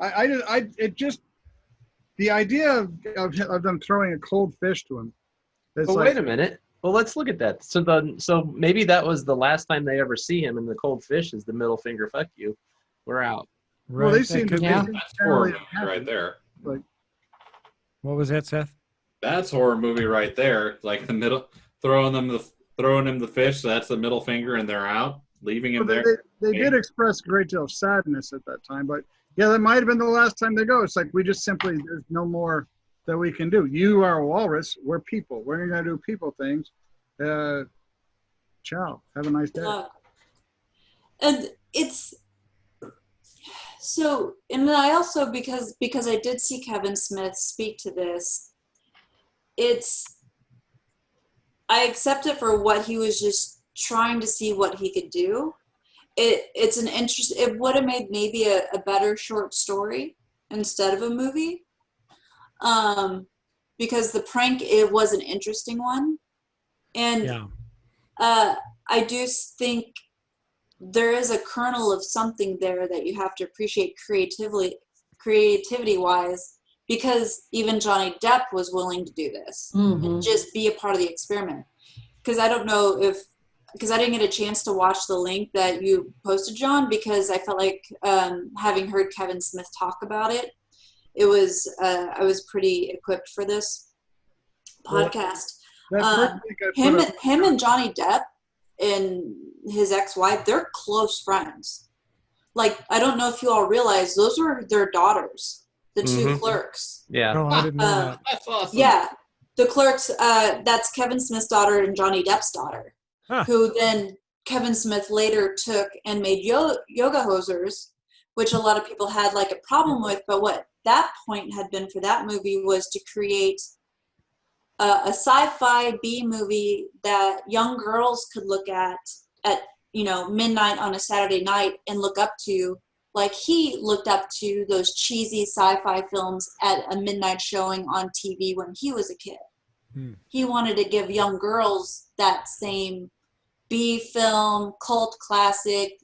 it just the idea of them throwing a cold fish to him. But wait a minute. Well, let's look at that. So maybe that was the last time they ever see him, and the cold fish is the middle finger. Fuck you. We're out. Right. Well, they that seem could to be. Yeah. That's horror movie right there. Like, What was that, Seth? That's horror movie right there. Like the middle, throwing him the fish. So that's the middle finger, and they're out, leaving him well, there. they did express a great deal of sadness at that time, but yeah, that might have been the last time they go. It's like we just simply there's no more that we can do. You are a walrus. We're people. We're gonna do people things. Ciao. Have a nice day. And it's so, and then I also because I did see Kevin Smith speak to this, I accept it for what he was just trying to see what he could do. It would have made maybe a better short story instead of a movie. Because the prank, it was an interesting one. And Yeah. I do think there is a kernel of something there that you have to appreciate creativity wise, because even Johnny Depp was willing to do this, and just be a part of the experiment. Because I don't know because I didn't get a chance to watch the link that you posted, John, because I felt like having heard Kevin Smith talk about it, I was pretty equipped for this podcast. Him and Johnny Depp and his ex-wife, they're close friends. Like, I don't know if you all realize those were their daughters, the two clerks. Yeah. No, I didn't know that. That's awesome. Yeah, the clerks. That's Kevin Smith's daughter and Johnny Depp's daughter, Huh. who then Kevin Smith later took and made yoga hosers, which a lot of people had like a problem with. But what that point had been for that movie was to create a sci-fi B movie that young girls could look at midnight on a Saturday night and look up to, like he looked up to those cheesy sci-fi films at a midnight showing on TV when he was a kid. He wanted to give young girls that same B film, cult classic,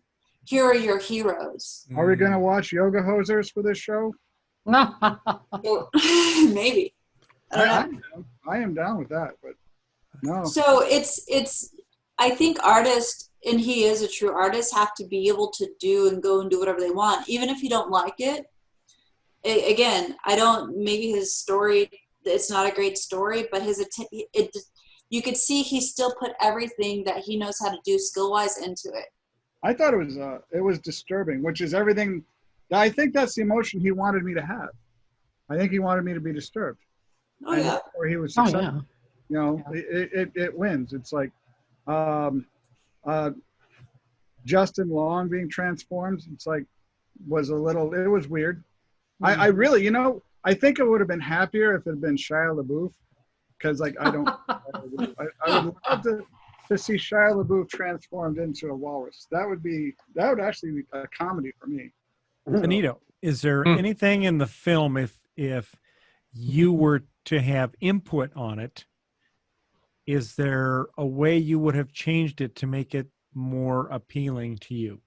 here are your heroes. Are we going to watch Yoga Hosers for this show? Maybe. I am down with that, but no. So it's I think artists, and he is a true artist, have to be able to do and go and do whatever they want, even if you don't like it. Again, maybe his story, it's not a great story, but you could see he still put everything that he knows how to do skill-wise into it. I thought it was disturbing, which is everything. I think that's the emotion he wanted me to have. I think he wanted me to be disturbed. Oh, yeah. Or he was successful. yeah. You know, it wins. It's like Justin Long being transformed. It's like it was weird. I really, I think it would have been happier if it had been Shia LaBeouf, because like I would love to see Shia LaBeouf transformed into a walrus. That would actually be a comedy for me. Anito, is there anything in the film, if you were to have input on it, is there a way you would have changed it to make it more appealing to you?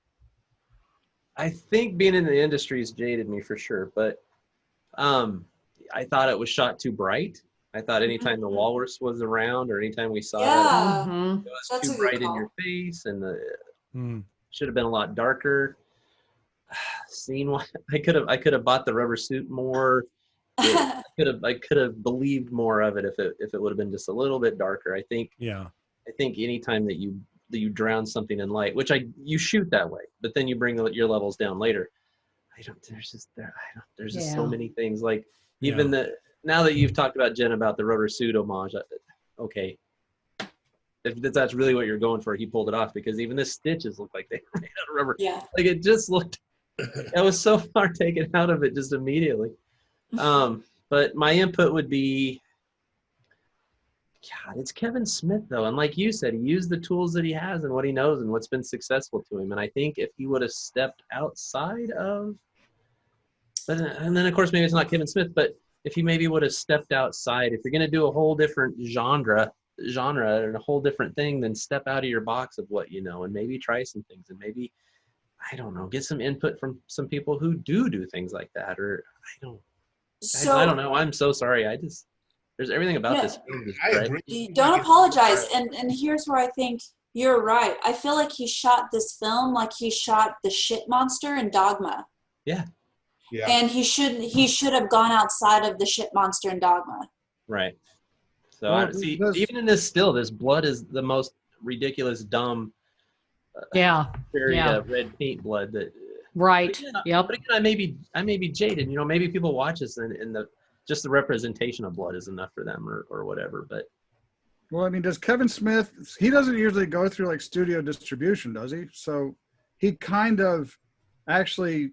I think being in the industry has jaded me for sure, but I thought it was shot too bright. I thought anytime the walrus was around or anytime we saw it was That's too bright in your face, and should have been a lot darker. I could have bought the rubber suit more. I could have believed more of it if it would have been just a little bit darker. I think anytime that you drown something in light, which you shoot that way, but then you bring your levels down later. There's just so many things, like even now that you've talked about, Jen, about the rubber suit homage, okay, if that's really what you're going for, he pulled it off, because even the stitches look like they were made out of rubber. Yeah. Like it just looked, I was so far taken out of it just immediately. But my input would be, God, it's Kevin Smith though. And like you said, he used the tools that he has and what he knows and what's been successful to him. And I think if he would have stepped outside of, and then of course, maybe it's not Kevin Smith, but if he maybe would have stepped outside, if you're going to do a whole different genre and a whole different thing, then step out of your box of what you know and maybe try some things, and maybe, I don't know, get some input from some people who do things like that. Or I don't know. I'm so sorry. There's everything about this film. I agree. Don't apologize. And here's where I think you're right. I feel like he shot this film like he shot the shit monster in Dogma. Yeah. Yeah. And he should have gone outside of the shit monster in Dogma. Right. So even in this this blood is the most ridiculous, dumb, very red paint blood that. Right. But again, But again, I may be jaded. Maybe people watch this and just the representation of blood is enough for them or whatever. But. Well, I mean, does Kevin Smith? He doesn't usually go through like studio distribution, does he? So he kind of actually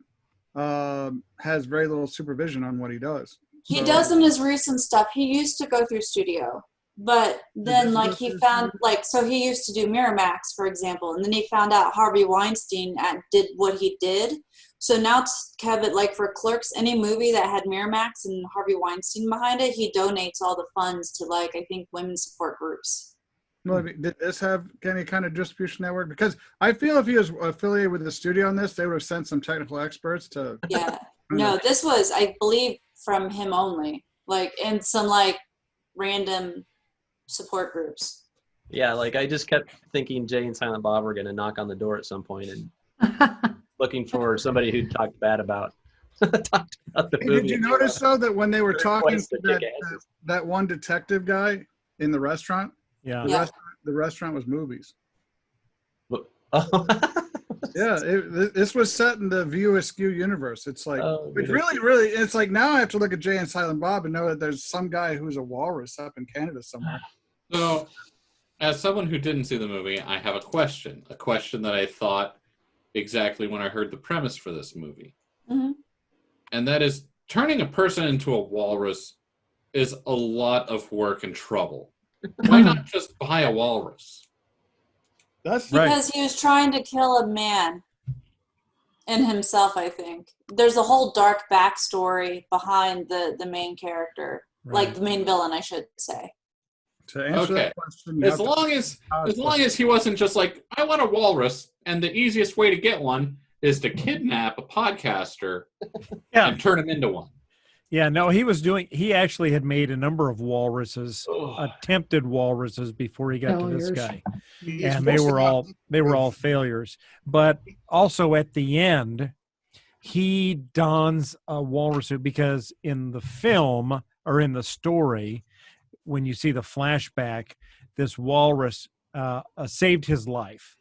has very little supervision on what he does. He does in his recent stuff. He used to go through studio, but then like he found so he used to do Miramax, for example, and then he found out Harvey Weinstein did what he did. So now Kevin, like for Clerks, any movie that had Miramax and Harvey Weinstein behind it, he donates all the funds to I think women's support groups. Well, did this have any kind of distribution network? Because I feel if he was affiliated with the studio on this, they would have sent some technical experts to. Yeah. No, this was, I believe, from him only, and some random support groups. Yeah, I just kept thinking Jay and Silent Bob were going to knock on the door at some point and looking for somebody who talked bad about the movie. Did you notice though that when they were talking to that one detective guy in the restaurant? Yeah. The restaurant was movies. Oh. Yeah, this was set in the View Askew universe. It's it's really, it's like now I have to look at Jay and Silent Bob and know that there's some guy who's a walrus up in Canada somewhere. So, as someone who didn't see the movie, I have a question that I thought exactly when I heard the premise for this movie. Mm-hmm. And that is, turning a person into a walrus is a lot of work and trouble. Why not just buy a walrus? That's Right. Because he was trying to kill a man and himself, I think. There's a whole dark backstory behind the main character. Right. Like the main villain, I should say. to answer Okay. that question. you As have to- long as he wasn't just like, I want a walrus, and the easiest way to get one is to kidnap a podcaster Yeah. and turn him into one. Yeah, no, he actually had made a number of walruses, attempted walruses before he got to this Failures. guy. He's And they supposed to were not- all failures. But also at the end, he dons a walrus suit because in the film or in the story, when you see the flashback, this walrus saved his life.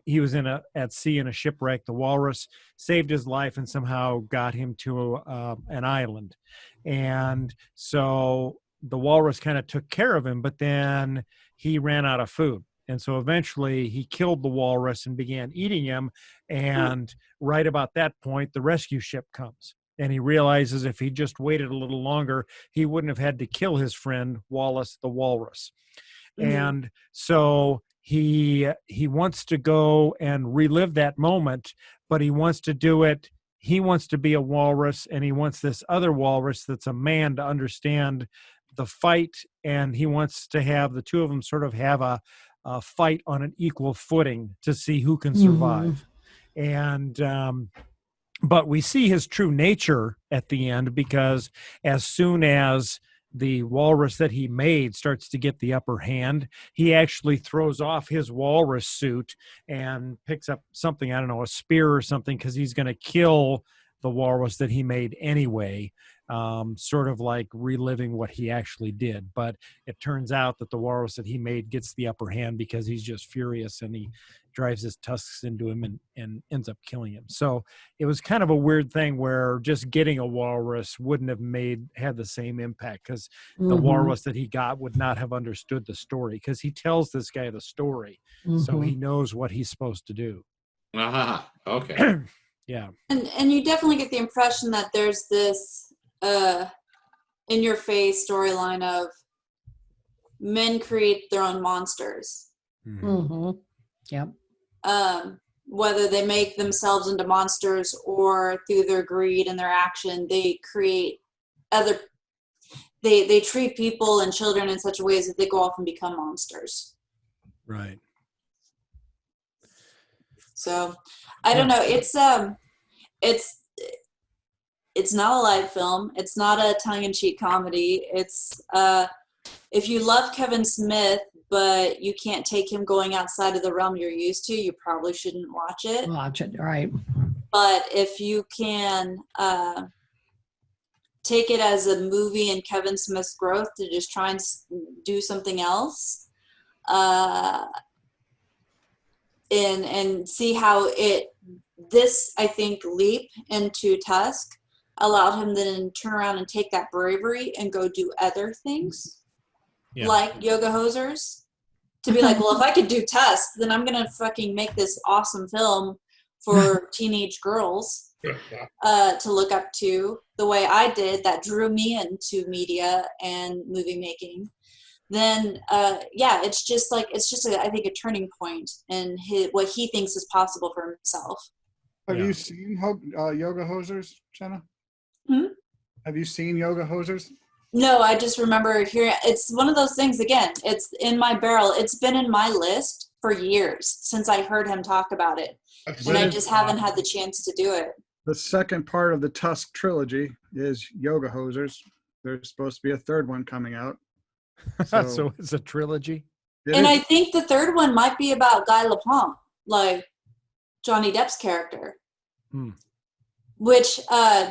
He was at sea in a shipwreck. The walrus saved his life and somehow got him to an island. And so the walrus kind of took care of him, but then he ran out of food. And so eventually he killed the walrus and began eating him. And right about that point, the rescue ship comes. And he realizes if he just waited a little longer, he wouldn't have had to kill his friend Wallace the walrus. And so he wants to go and relive that moment, but he wants to do it. He wants to be a walrus, and he wants this other walrus that's a man to understand the fight, and he wants to have the two of them sort of have a fight on an equal footing to see who can survive. And but we see his true nature at the end, because as soon as the walrus that he made starts to get the upper hand, he actually throws off his walrus suit and picks up something, I don't know, a spear or something, because he's going to kill the walrus that he made anyway, sort of like reliving what he actually did. But it turns out that the walrus that he made gets the upper hand because he's just furious, and he drives his tusks into him and ends up killing him. So it was kind of a weird thing where just getting a walrus wouldn't have had the same impact, because the walrus that he got would not have understood the story, because he tells this guy the story. So he knows what he's supposed to do. Okay. Yeah. And you definitely get the impression that there's this in-your-face storyline of men create their own monsters. Yep. Whether they make themselves into monsters or through their greed and their action, they create they treat people and children in such ways that they go off and become monsters. Right. So I don't know. It's not a live film. It's not a tongue-in-cheek comedy. It's if you love Kevin Smith, but you can't take him going outside of the realm you're used to, you probably shouldn't watch it. Watch it, right. But if you can take it as a movie in Kevin Smith's growth to just try and do something else, and see how this, I think, leap into Tusk allowed him then turn around and take that bravery and go do other things, like Yoga Hosers. To be like, well, if I could do Tusk, then I'm going to fucking make this awesome film for teenage girls to look up to the way I did, that drew me into media and movie making. Then, it's just I think, a turning point in what he thinks is possible for himself. Have you seen Yoga Hosers, Jenna? Have you seen Yoga Hosers? No, I just remember hearing. It's one of those things, again, it's in my barrel. It's been in my list for years since I heard him talk about it. And I just haven't had the chance to do it. The second part of the Tusk trilogy is Yoga Hosers. There's supposed to be a third one coming out. So it's a trilogy? And I think the third one might be about Guy Lapointe, like Johnny Depp's character. Which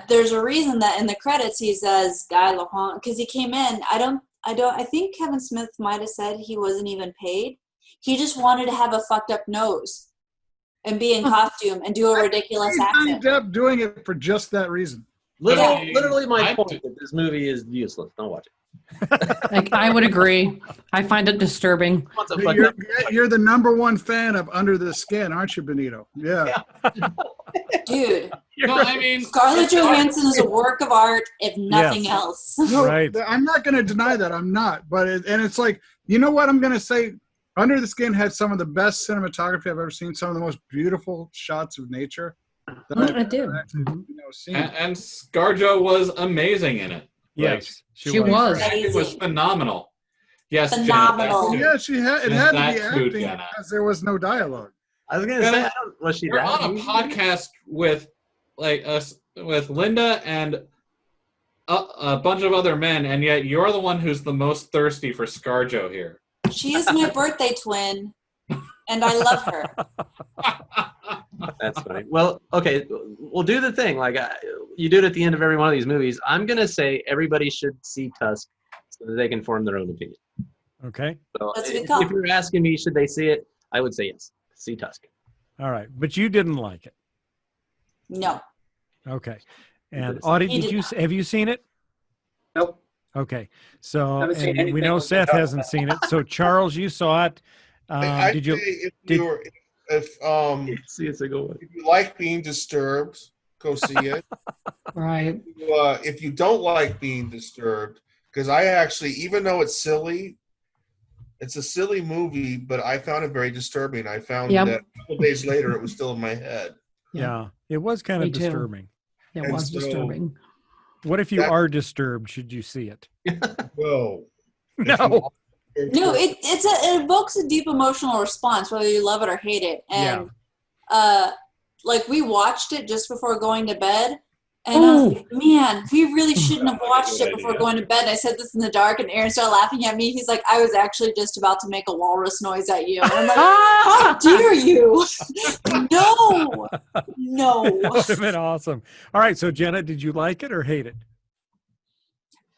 there's a reason that in the credits he says Guy Lapointe, because he came in. I think Kevin Smith might have said he wasn't even paid. He just wanted to have a fucked up nose and be in costume and do a ridiculous accent. Johnny Depp doing it for just that reason. Literally my point that this movie is useless. Don't watch it. I would agree. I find it disturbing. You're the number one fan of Under the Skin, aren't you, Benito? Yeah. Dude. No, I mean, Scarlett Johansson is a work of art, if nothing else. No, I'm not going to deny that. I'm not. But it's like, you know what I'm going to say? Under the Skin had some of the best cinematography I've ever seen. Some of the most beautiful shots of nature that I did. actually, seen. And ScarJo was amazing in it. Yes, she was. It was phenomenal. Yes, Phenomenal. Yeah, she had. It had to be acting Jenna. because there was no dialogue. I was gonna say, was she We're that on a movie? podcast with us with Linda and a bunch of other men, and yet you're the one who's the most thirsty for ScarJo here. She is my birthday twin, and I love her. That's funny. Well, okay, we'll do the thing. Like you do it at the end of every one of these movies. I'm gonna say everybody should see Tusk so that they can form their own opinion. Okay. So That's a good if call. you're asking me, should they see it? I would say yes. See Tusk. All right. But you didn't like it. No. Okay. And Audie, have you seen it? Nope. Okay. So Haven't seen and we anything know with Seth the- hasn't seen it. So Charles, you saw it. I'd Did you? say did- See a single one. if you like being disturbed, go see it. Right. If you don't like being disturbed, because I actually, even though it's silly, it's a silly movie, but I found it very disturbing. I found Yep. that a couple days later, it was still in my head. Yeah. It was kind Me of too. disturbing. It And was so- disturbing. What if you That- are disturbed? Should you see it? Whoa. No. No, it evokes a deep emotional response, whether you love it or hate it. And like we watched it just before going to bed, and I was like, man, we really shouldn't have watched it before going to bed. And I said this in the dark, and Aaron started laughing at me. He's like, I was actually just about to make a walrus noise at you. And I'm like, how dare you? No. That would have been awesome. All right. So Jenna, did you like it or hate it?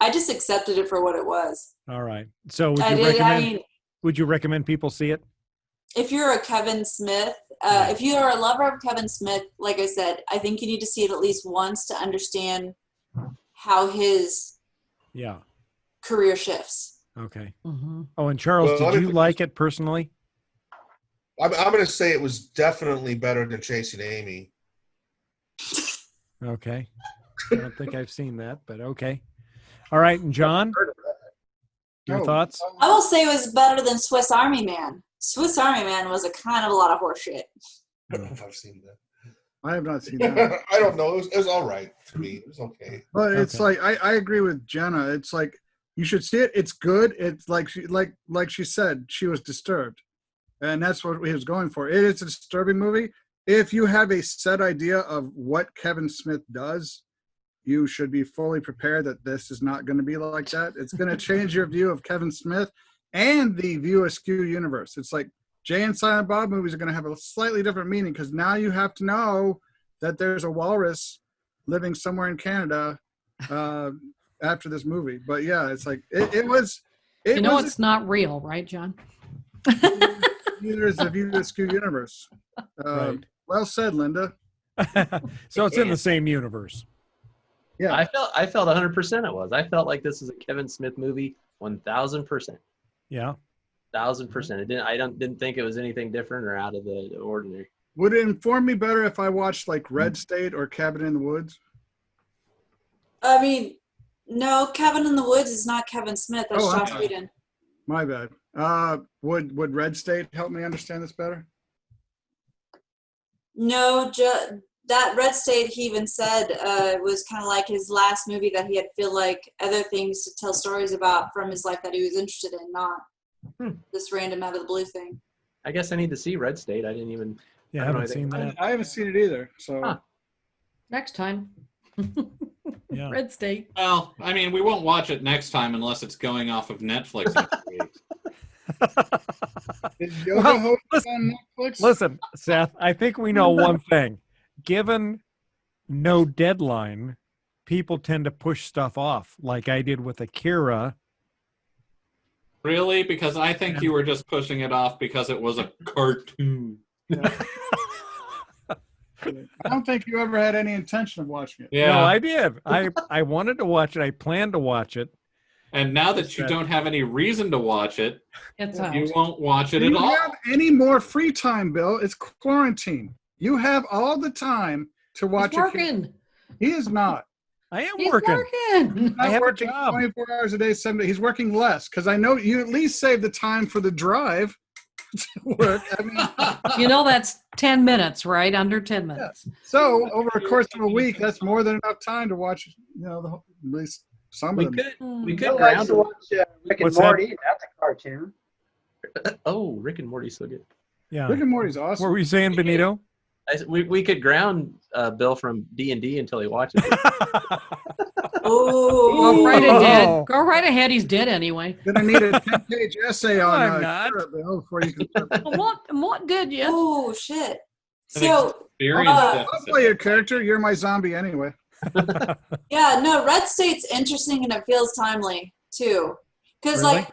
I just accepted it for what it was. All right. So would I you did. recommend? I mean, Would you recommend people see it? if you're a Kevin Smith, if you are a lover of Kevin Smith, like I said, I think you need to see it at least once to understand how his Yeah. career shifts. Okay. Mm-hmm. Oh, and Charles, Well, did you like it personally? I'm going to say it was definitely better than Chasing Amy. Okay. I don't think I've seen that, but okay. All right. And John, your No. thoughts? I will say it was better than Swiss Army Man. Swiss Army Man was a kind of a lot of horseshit. I don't know if I've seen that. I have not seen that. I don't know. It was all right to me. It was okay. But it's Okay. like I agree with Jenna. It's like you should see it. It's good. It's like she said, she was disturbed, and that's what he was going for. It is a disturbing movie. If you have a set idea of what Kevin Smith does, you should be fully prepared that this is not going to be like that. It's going to change your view of Kevin Smith and the View Askew universe. It's like Jay and Silent Bob movies are going to have a slightly different meaning because now you have to know that there's a walrus living somewhere in Canada after this movie. But yeah, it's like it was. It You know was it's not real, right, John? neither is the View Askew universe. Right. Well said, Linda. So it's in the same universe. Yeah, I felt 100% it was. I felt like this is a Kevin Smith movie, 1,000%. Yeah. 1,000%. I didn't think it was anything different or out of the ordinary. would it inform me better if I watched like Red State or Cabin in the Woods? I mean, no, Cabin in the Woods is not Kevin Smith. That's Oh, I'm Josh sorry. Whedon. My bad. Would Red State help me understand this better? No, that Red State, he even said, was kind of like his last movie that he had feel like other things to tell stories about from his life that he was interested in, not this random out of the blue thing. I guess I need to see Red State. I didn't even. Yeah, I I don't haven't know seen that. I haven't seen it either. So Huh. Next time. Yeah. Red State. Well, I mean, we won't watch it next time unless it's going off of Netflix. in 2 weeks. is Yoga Well, Hosted listen- on Netflix? Listen, Seth, I think we know one thing. Given no deadline, people tend to push stuff off, like I did with Akira. Really? Because I think you were just pushing it off because it was a cartoon. I don't think you ever had any intention of watching it. Yeah. No, I did. I wanted to watch it. I planned to watch it. And now that you don't have any reason to watch it, It's out. you won't watch it Do at you all. have any more free time, Bill? It's quarantine. You have all the time to watch He's a working. He is not. I am He's working. working. He's not I have a working job. 24 hours a day, 7 days. He's working less because I know you at least save the time for the drive. work. I mean, You know, that's 10 minutes, right? Under 10 minutes. so over the course of a week, that's more than enough time to watch, at least some We of them. could Bill likes ground to watch Rick and What's that? Morty. That's a cartoon. Oh, Rick and Morty's so good. Yeah. Rick and Morty's awesome. What were you saying, Benito? We could ground Bill from D&D until he watches it. Oh, Go right ahead. Oh. Go right ahead. He's dead anyway. Gonna need a 10-page essay on I'm not. Akira, Bill, before you can. I'm not dead yet. oh shit. An So experience uh, I'll deficit. play your character. You're my zombie anyway. yeah, no, Red State's interesting and it feels timely too. Because Really?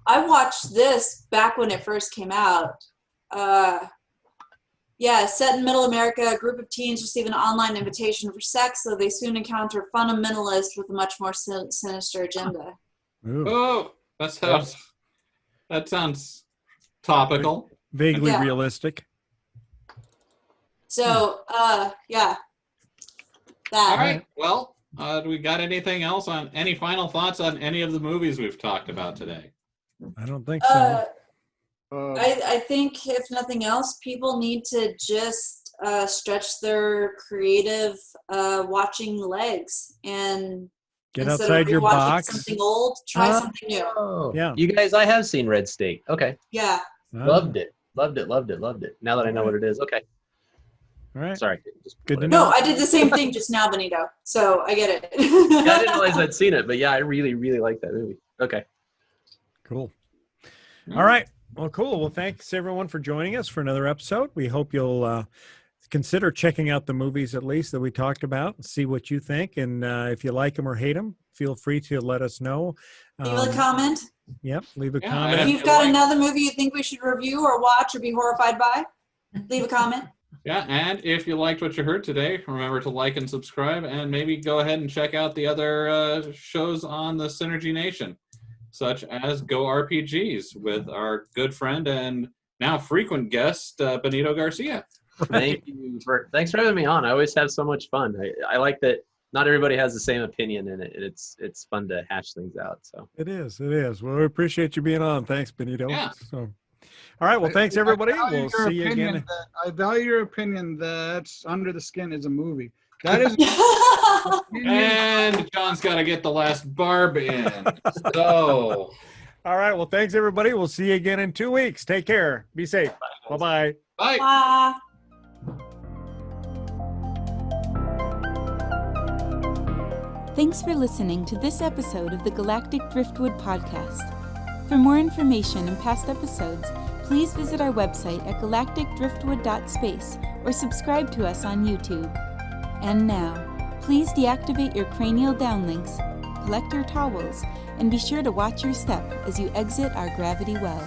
I watched this back when it first came out. Set in Middle America, a group of teens receive an online invitation for sex, so they soon encounter fundamentalists with a much more sinister agenda. Ooh, Oh, that sounds topical. vaguely Yeah. realistic. So, that. All right. Well, do we got anything else on any final thoughts on any of the movies we've talked about today? I don't think so. I think if nothing else, people need to just stretch their creative watching legs and Get instead outside of your rewatching box. something old, try something new. Oh, Yeah. You guys, I have seen Red State. Okay. Yeah. Loved it. Now that I know what it is. Okay. All right. Sorry. Just Good to No, know. I did the same thing just now, Benito. So I get it. Yeah, I didn't realize I'd seen it, but yeah, I really, really like that movie. Okay. Cool. All right. Well, cool. Well, thanks everyone for joining us for another episode. We hope you'll consider checking out the movies at least that we talked about and see what you think. And if you like them or hate them, feel free to let us know. Leave a comment. Yep. Leave a Yeah, comment. If you've got another movie you think we should review or watch or be horrified by, leave a comment. Yeah, and if you liked what you heard today, remember to like and subscribe, and maybe go ahead and check out the other shows on the Synergy Nation, such as Go RPGs with our good friend and now frequent guest, Benito Garcia. Thanks for having me on. I always have so much fun. I like that not everybody has the same opinion in it. It's fun to hash things out. So It is. Well, we appreciate you being on. Thanks, Benito. Yeah. So, all right. Well, thanks everybody. I value We'll your see you opinion again. I value your opinion that Under the Skin is a movie. That is. And John's got to get the last barb in. So, All right. Well, thanks everybody. We'll see you again in 2 weeks. Take care. Be safe. Bye-bye. bye. Bye. Thanks for listening to this episode of the Galactic Driftwood Podcast. For more information and past episodes, please visit our website at galacticdriftwood.space or subscribe to us on YouTube. And now, please deactivate your cranial downlinks, collect your towels, and be sure to watch your step as you exit our gravity well.